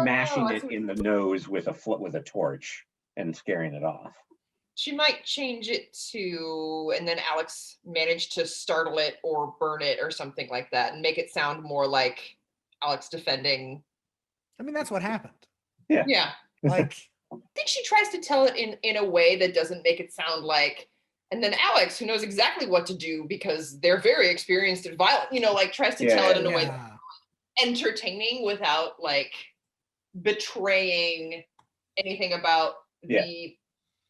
mashing it in the nose with a torch and scaring it off? She might change it to, and then Alex managed to startle it or burn it or something like that and make it sound more like Alex defending. I mean, that's what happened. Yeah. Like, I think she tries to tell it in a way that doesn't make it sound like, and then Alex, who knows exactly what to do because they're very experienced and violent, you know, like tries to tell it in a way that's entertaining without like betraying anything about the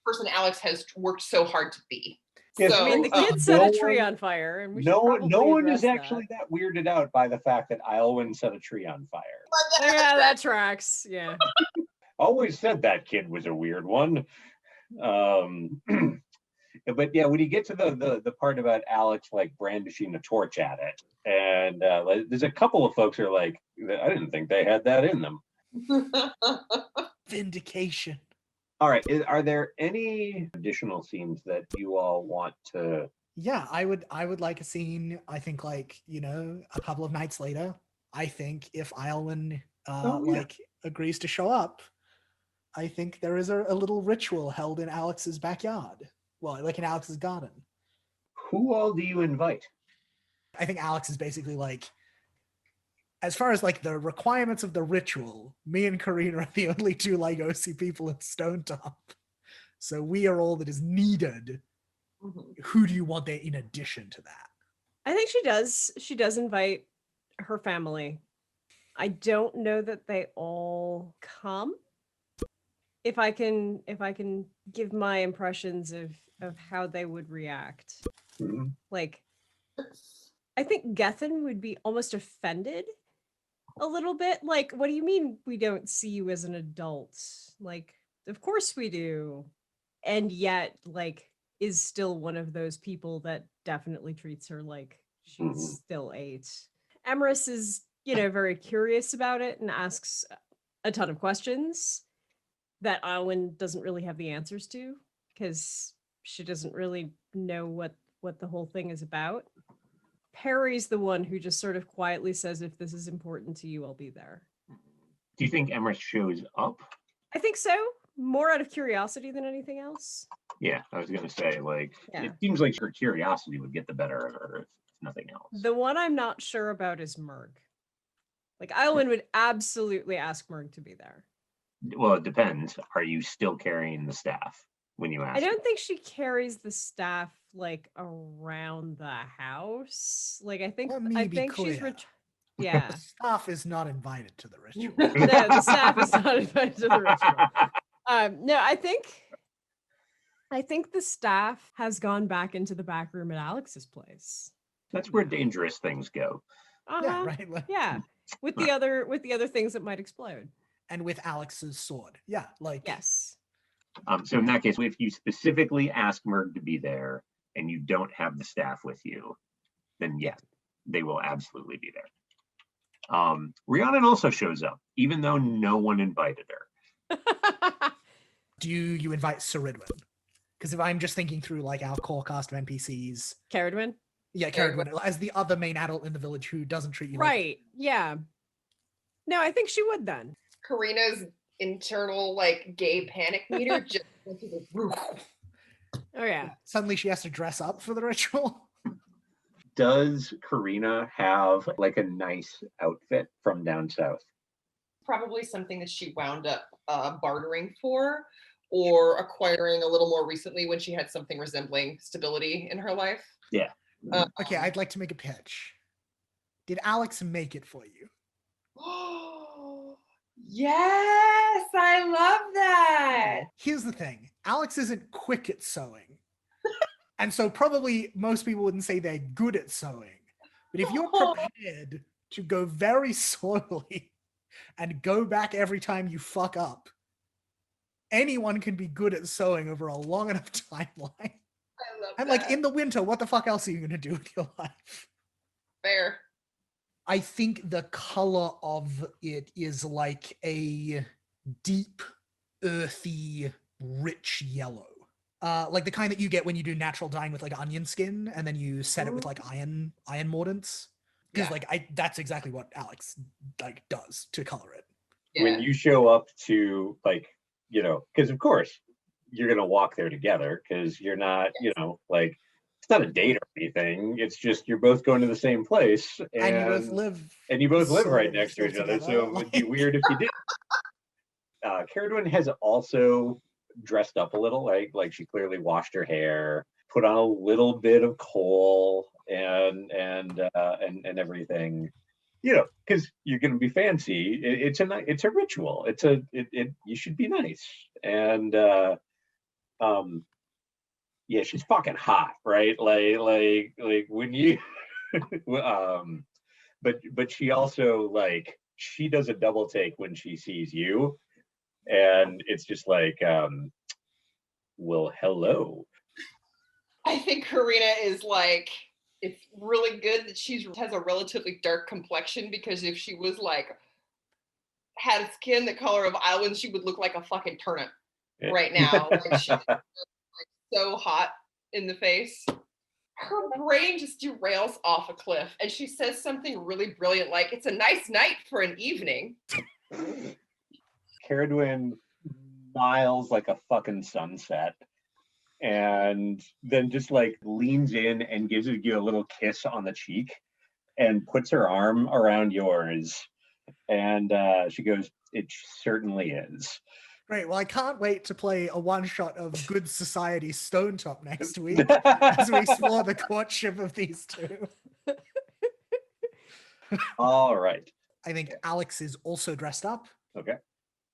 person Alex has worked so hard to be. Yes, so, I mean, the kid set a tree on fire, and no one is actually that weirded out by the fact that Aylwin set a tree on fire. Yeah, that tracks. Yeah. Always said that kid was a weird one. But yeah, when you get to the part about Alex like brandishing a torch at it, and there's a couple of folks who are like, I didn't think they had that in them. Vindication. All right, are there any additional scenes that you all want to? Yeah, I would like a scene. I think like, you know, a couple of nights later, I think if Aylwin like agrees to show up, I think there is a little ritual held in Alex's backyard. Well, like in Alex's garden. Who all do you invite? I think Alex is basically like, as far as like the requirements of the ritual, me and Karina are the only two Lygosi people in Stonetop. So we are all that is needed. Mm-hmm. Who do you want there in addition to that? I think she does. She does invite her family. I don't know that they all come. If I can give my impressions of how they would react. Mhm. Like, I think Gethin would be almost offended a little bit. Like, what do you mean we don't see you as an adult? Like, of course we do. And yet, like, is still one of those people that definitely treats her like she's Mhm. still 8. Emerus is, very curious about it and asks a ton of questions that Alwyn doesn't really have the answers to because she doesn't really know what the whole thing is about. Perry's the one who just sort of quietly says, if this is important to you, I'll be there. Do you think Emrys shows up? I think so. More out of curiosity than anything else. Yeah, I was gonna say, like, Yeah. it seems like her curiosity would get the better of her if nothing else. The one I'm not sure about is Merg. Like, Alwyn would absolutely ask Merg to be there. Well, it depends. Are you still carrying the staff when you ask? I don't think she carries the staff like around the house. Like, I think Let me be she's clear. yeah. The staff is not invited to the ritual. No, the staff is not invited to the ritual. No, I think the staff has gone back into the back room at Alex's place. That's where dangerous things go. Yeah, right. Like, Yeah, with the other things that might explode. and with Alex's sword. Yeah, like Yes. So in that case, if you specifically ask Merg to be there and you don't have the staff with you, then yes, they will absolutely be there. Rhiannon also shows up, even though no one invited her. Do you invite Ceridwen? Because if I'm just thinking through like our core cast of NPCs, Caradwin? yeah, Ceridwen as the other main adult in the village who doesn't treat you Right. Yeah. No, I think she would then. Karina's internal like gay panic meter just went to the roof. Oh yeah. Suddenly she has to dress up for the ritual. Does Karina have like a nice outfit from down south? Probably something that she wound up bartering for or acquiring a little more recently when she had something resembling stability in her life. Yeah. Okay, I'd like to make a pitch. Did Alex make it for you? Yes, I love that. Here's the thing. Alex isn't quick at sewing. And so probably most people wouldn't say they're good at sewing. But if you're prepared to go very slowly and go back every time you fuck up, anyone can be good at sewing over a long enough timeline. I love And that. like in the winter, what the fuck else are you going to do with your life? Fair. I think the color of it is like a deep, earthy, rich yellow. Like the kind that you get when you do natural dyeing with like onion skin and then you set it with like iron mordants. Because Yeah. like that's exactly what Alex like does to color it. Yeah. When you show up to like, because of course you're gonna walk there together because you're not, like it's not a date or anything. It's just you're both going to the same place And you both live. live sort right of next to still each other. together, So it would be weird if you did. Caradwin has also dressed up a little, like she clearly washed her hair, put on a little bit of kohl and everything, because you're going to be fancy. It's a ritual. You should be nice. And yeah, she's fucking hot, right? Like when you but she also she does a double take when she sees you, and it's just like well, hello. I think Karina is like, it's really good that she has a relatively dark complexion, because if she was like had skin the color of Island, she would look like a fucking turnip right now. Like she's like so hot in the face. Her brain just derails off a cliff, and she says something really brilliant, like, "It's a nice night for an evening." Caradwin smiles like a fucking sunset, and then just like leans in and gives you a little kiss on the cheek and puts her arm around yours, and she goes, "It certainly is." Great. Well, I can't wait to play a one-shot of Good Society Stonetop next week as we explore the courtship of these two. All right. I think Alex is also dressed up. Okay.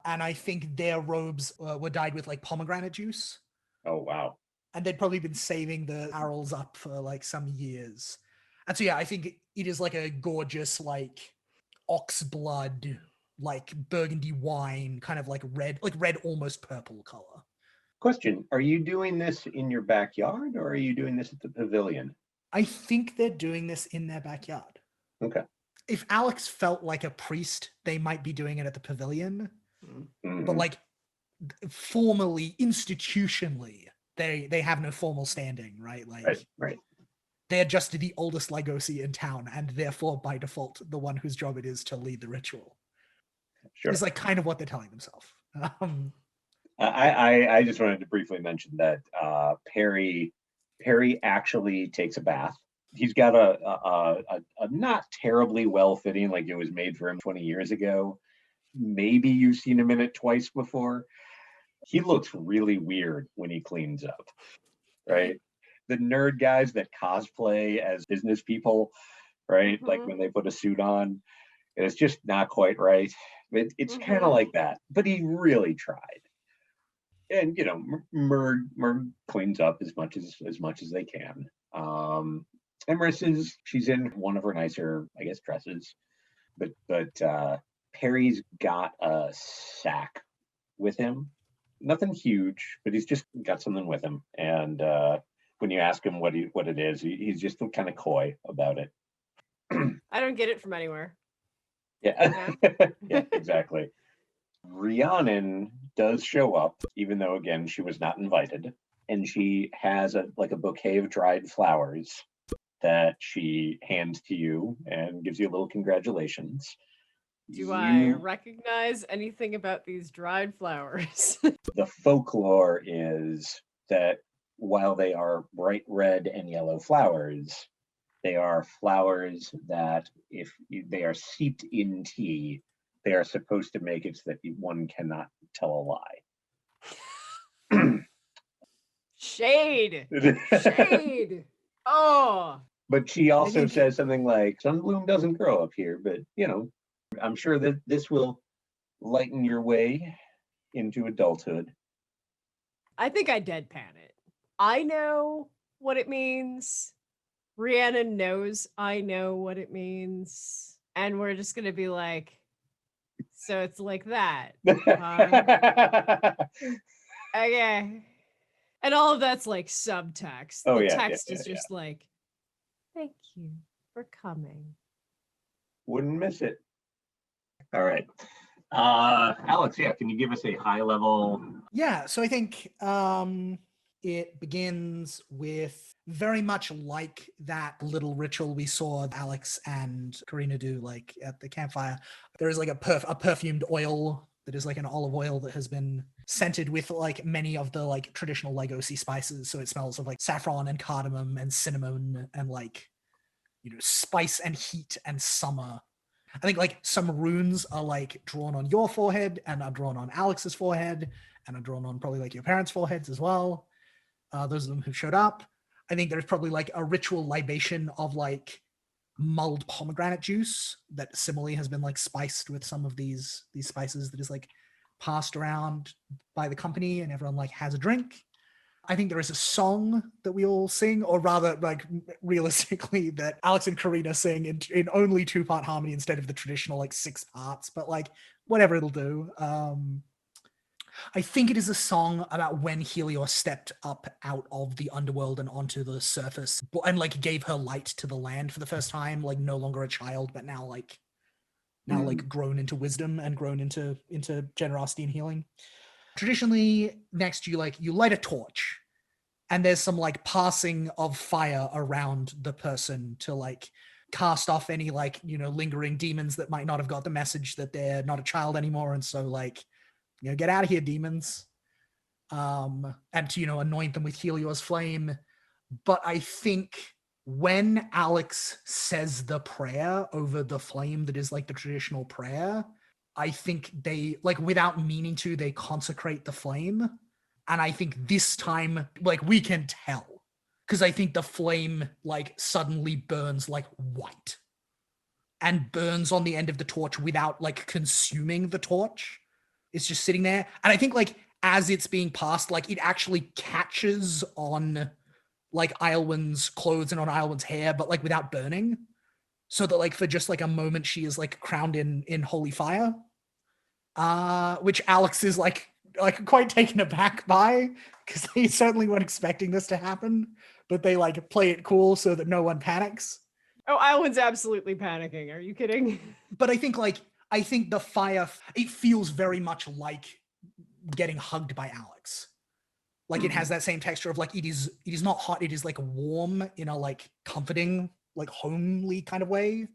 And I think their robes were dyed with like pomegranate juice. Oh, wow. And they'd probably been saving the barrels up for like some years. And so, yeah, I think it is like a gorgeous, like ox blood, like burgundy wine, kind of like red, almost purple color. Question, are you doing this in your backyard or are you doing this at the pavilion? I think they're doing this in their backyard. Okay. If Alex felt like a priest, they might be doing it at the pavilion. Mhm. But like formally, institutionally, they have no formal standing, right? Like right. They're just the oldest legacy in town, and therefore by default the one whose job it is to lead the ritual. Sure. It's like kind of what they're telling themselves. I just wanted to briefly mention that Perry actually takes a bath. He's got a not terribly well fitting, like it was made for him 20 years ago. Maybe you've seen him in it twice before. He looks really weird when he cleans up, right? The nerd guys that cosplay as business people, right? Like when they put a suit on, it's just not quite right. It's kind of like that, but he really tried. And you know, Merg cleans up as much as they can. Emerson's, she's in one of her nicer, I guess, dresses, but Perry's got a sack with him. Nothing huge, but he's just got something with him. And when you ask him what it is, he's just kind of coy about it. I don't get it from anywhere. Yeah, yeah, exactly. Rhiannon does show up, even though again she was not invited, and she has a bouquet of dried flowers that she hands to you and gives you a little congratulations. Do I recognize anything about these dried flowers? The folklore is that while they are bright red and yellow flowers, they are flowers that, if they are steeped in tea, they are supposed to make it so that one cannot tell a lie. Shade. Oh. But she also says something like, sunbloom doesn't grow up here, but you know, I'm sure that this will lighten your way into adulthood. I think I deadpan it. I know what it means. Rhiannon knows I know what it means. And we're just going to be like, so it's like that. Okay. And all of that's like subtext. Oh, the yeah, text yeah, is just like, thank you for coming. Wouldn't miss it. All right. Alex, yeah, can you give us a high level? Yeah, so I think it begins with very much like that little ritual we saw Alex and Karina do like at the campfire. There is like a perfumed oil that is like an olive oil that has been scented with like many of the like traditional Legacy spices. So it smells of like saffron and cardamom and cinnamon and like, you know, spice and heat and summer. I think like some runes are like drawn on your forehead and are drawn on Alex's forehead and are drawn on probably like your parents' foreheads as well. Those of them who showed up. I think there's probably like a ritual libation of like mulled pomegranate juice that similarly has been like spiced with some of these spices that is like passed around by the company and everyone like has a drink. I think there is a song that we all sing, or rather like realistically that Alex and Karina sing in only 2-part harmony instead of the traditional like 6 parts, but like whatever it'll do. I think it is a song about when Helios stepped up out of the underworld and onto the surface and like gave her light to the land for the first time, like no longer a child, but now like grown into wisdom and grown into generosity and healing. Traditionally, next you light a torch and there's some like passing of fire around the person to like cast off any like, you know, lingering demons that might not have got the message that they're not a child anymore. And so like, you know, get out of here, demons. And to, you know, anoint them with Helios flame. But I think when Alex says the prayer over the flame that is like the traditional prayer, I think they, like without meaning to, they consecrate the flame. And I think this time, like we can tell. Because I think the flame like suddenly burns like white. and burns on the end of the torch without like consuming the torch. It's just sitting there. And I think like as it's being passed, like it actually catches on like Iolwyn's clothes and on Iolwyn's hair, but like without burning. So that like for just like a moment she is like crowned in holy fire. Which Alex is like quite taken aback by, because they certainly weren't expecting this to happen, but they like play it cool so that no one panics. Oh, Iolwyn's absolutely panicking. Are you kidding? But I think the fire, it feels very much like getting hugged by Alex. Like it has that same texture of like it is not hot, it is like warm in a like comforting, like homely kind of way.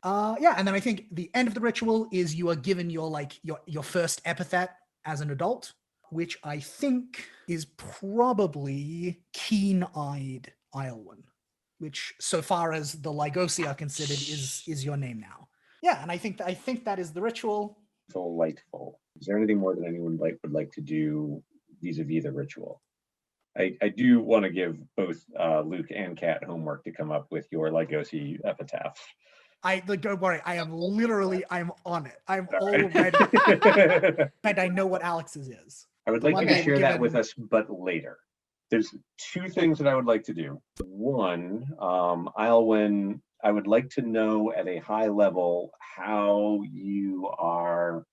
And then I think the end of the ritual is you are given your like your first epithet as an adult, which I think is probably keen-eyed Iolwyn, which so far as the Lygosi are considered is your name now. Yeah, and I think that is the ritual. Delightful. Is there anything more that anyone would like to do vis-a-vis the ritual? I do want to give both Luke and Kat homework to come up with your Lygosi epitaph. Don't worry, I'm on it. I'm All already, right. and I know what Alex's is. I would The like one you to that share we're that with given- us, but later. There's two things that I would like to do. One, Iolwyn, I would like to know at a high level how you are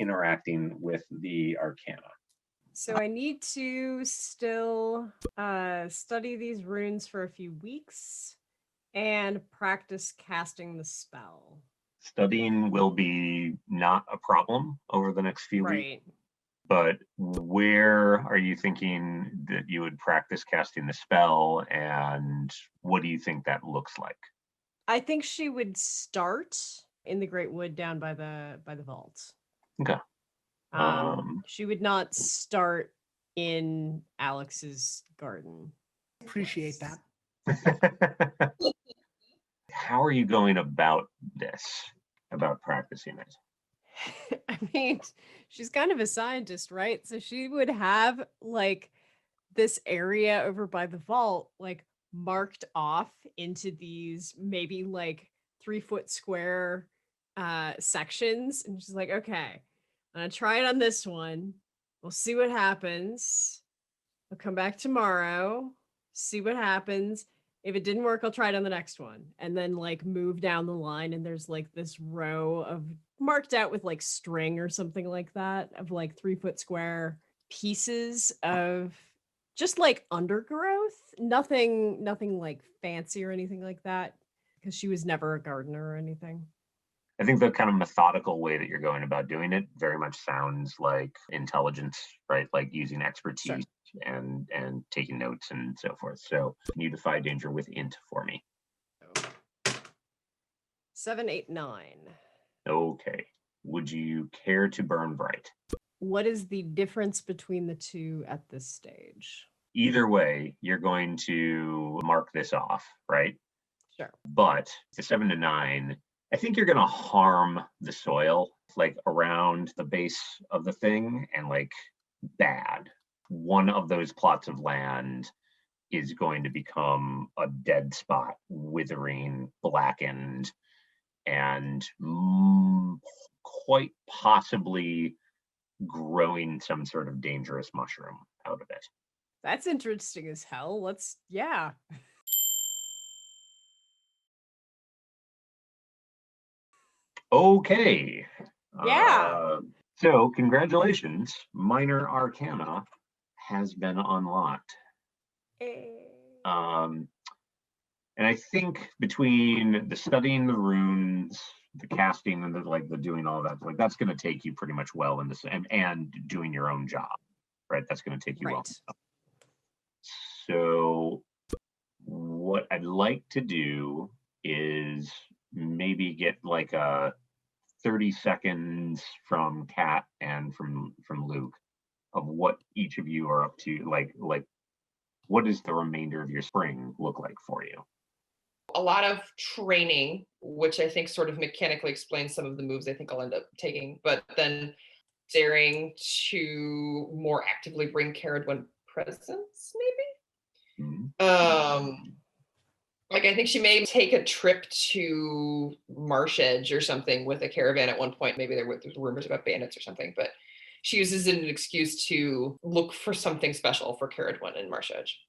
interacting with the Arcana. So I need to still study these runes for a few weeks and practice casting the spell. Studying will be not a problem over the next few weeks, Right. but where are you thinking that you would practice casting the spell, and what do you think that looks like? I think she would start in the Great Wood down by the vault. Okay. She would not start in Alex's garden. Appreciate that. How are you going about practicing it? I mean, she's kind of a scientist, right? So she would have like this area over by the vault, like marked off into these maybe like 3-foot square sections. And she's like, okay, I'm gonna try it on this one. We'll see what happens. I'll come back tomorrow, see what happens. If it didn't work, I'll try it on the next one. And then like move down the line, and there's like this row of marked out with like string or something like that of like 3-foot square pieces of just like undergrowth. Nothing like fancy or anything like that, because she was never a gardener or anything. I think the kind of methodical way that you're going about doing it very much sounds like intelligence, right? Like using expertise and taking notes and so forth. So can you defy danger with int for me? 7, 8, 9. Okay. Would you care to burn bright? What is the difference between the two at this stage? Either way, you're going to mark this off, right? Sure. But the 7 to 9, I think you're going to harm the soil, like around the base of the thing, and like bad. One of those plots of land is going to become a dead spot, withering, blackened, and quite possibly growing some sort of dangerous mushroom out of it. That's interesting as hell. Yeah. Okay. Yeah. So congratulations, Minor Arcana has been unlocked. And I think between the studying the runes, the casting, and the doing all of that, like that's going to take you pretty much well in this, and doing your own job, right? That's going to take you well. So what I'd like to do is maybe get like a 30 seconds from Kat and from Luke of what each of you are up to. Like what does the remainder of your spring look like for you? A lot of training, which I think sort of mechanically explains some of the moves I think I'll end up taking, but then daring to more actively bring Caradwen presence, maybe. I Like, I think she may take a trip to Marsh Edge or something with a caravan at one point. Maybe there's rumors about bandits or something, but she uses it as an excuse to look for something special for Caradwin and Marsh Edge.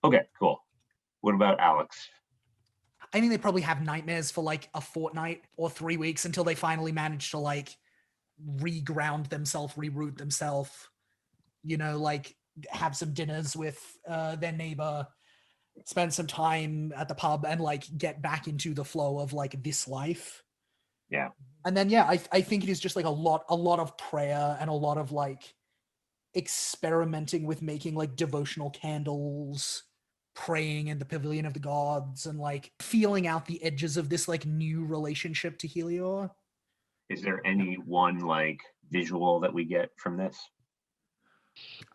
Okay, cool. What about Alex? I think they probably have nightmares for like a fortnight or 3 weeks until they finally manage to like reground themselves, reroot themselves, you know, like have some dinners with their neighbor, spend some time at the pub, and like get back into the flow of like this life. Yeah. And then I think it is just like a lot of prayer and a lot of like experimenting with making like devotional candles, praying in the pavilion of the gods, and like feeling out the edges of this like new relationship to Helior. Is there any one like visual that we get from this?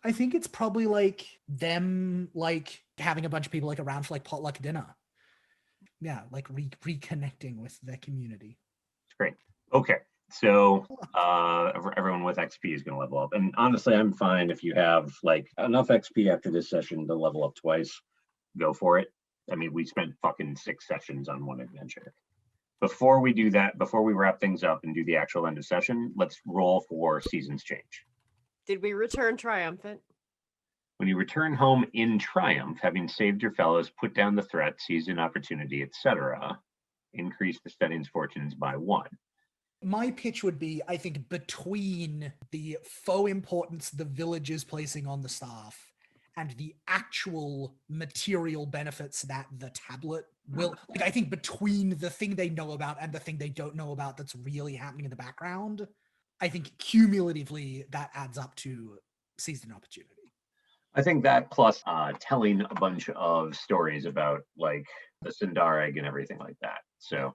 I think it's probably like them like having a bunch of people like around for like potluck dinner. Yeah, like reconnecting with their community. It's great. Okay, so everyone with XP is going to level up, and honestly, I'm fine if you have like enough XP after this session to level up twice. Go for it. I mean, we spent fucking 6 sessions on one adventure. Before we do that, before we wrap things up and do the actual end of session, let's roll for Seasons Change. Did we return triumphant? When you return home in triumph, having saved your fellows, put down the threat, seized an opportunity, etc., increase the Steding's fortunes by 1. My pitch would be, I think, between the faux importance the village is placing on the staff and the actual material benefits that the tablet will, like, I think between the thing they know about and the thing they don't know about that's really happening in the background, I think cumulatively that adds up to seized an opportunity. I think that plus telling a bunch of stories about like the Sindar egg and everything like that. So,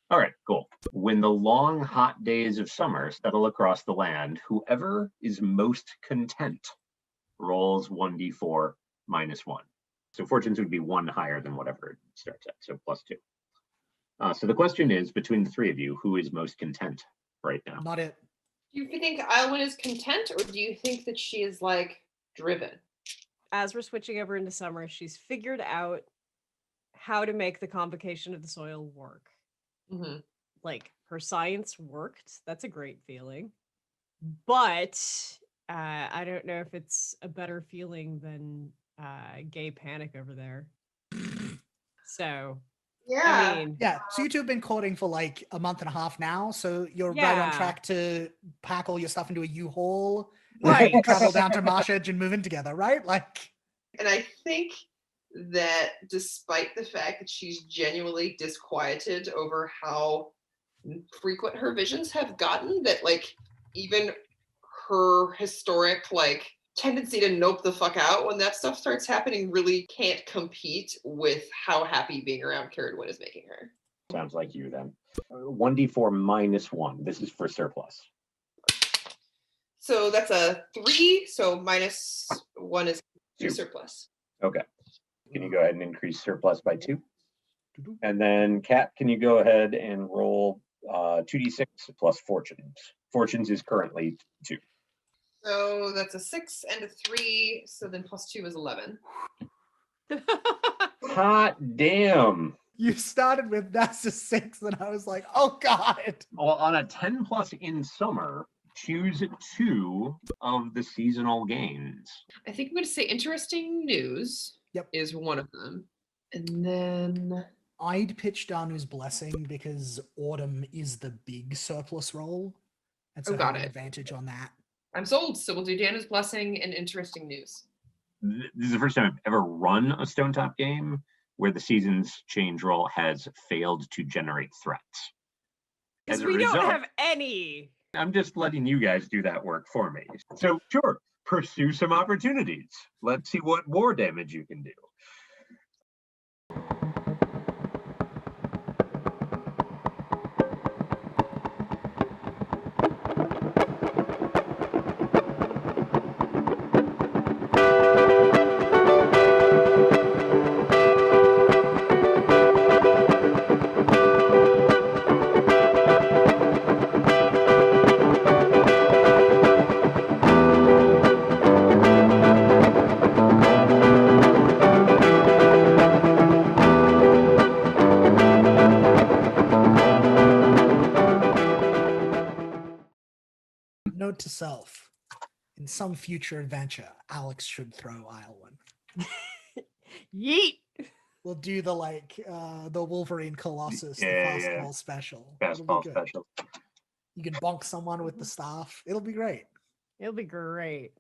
all right, cool. When the long hot days of summer settle across the land, whoever is most content rolls 1d4 minus 1. So fortunes would be 1 higher than whatever it starts at, so plus 2. So the question is, between the 3 of you, who is most content right now? Not it. Do you think Alwyn is content, or do you think that she is like driven? As we're switching over into summer, she's figured out how to make the convocation of the soil work. Mm-hmm. Like, her science worked. That's a great feeling. But I don't know if it's a better feeling than gay panic over there. So, Yeah. I mean, Yeah, so you two have been courting for like a month and a half now, so you're right on Yeah. track to pack all your stuff into a U-Haul, right. travel down to Marsh Edge and move in together, right? Like, And I think that despite the fact that she's genuinely disquieted over how frequent her visions have gotten, that like even her historic like tendency to nope the fuck out when that stuff starts happening really can't compete with how happy being around Caradwin is making her. Sounds like you then. 1d4 minus 1. This is for surplus. So that's a 3, so minus 1 is 2. surplus. Okay. Can you go ahead and increase surplus by 2? And then Kat, can you go ahead and roll 2d6 plus fortunes? Fortunes is currently 2. So that's a 6 and a 3, so then plus 2 is 11. Hot damn. you started with that's a 6, and I was like, oh God. Well, on a 10 plus in summer, choose 2 of the seasonal gains. I think I'm going to say interesting news is one of them. And then I'd pitch Danu's Blessing because autumn is the big surplus roll. And so got have an it. advantage on that. I'm sold. So we'll do Dana's Blessing and interesting news. This is the first time I've ever run a Stonetop game where the season's change roll has failed to generate threats. Because As a we result, don't have any. I'm just letting you guys do that work for me. So sure, pursue some opportunities. Let's see what war damage you can do. himself. In some future adventure, Alex should throw aisle one. Yeet. We'll do the the Wolverine Colossus, the Yeah, fastball special. Fastball It'll be good. special. You can bonk someone with the staff. It'll be great. It'll be great.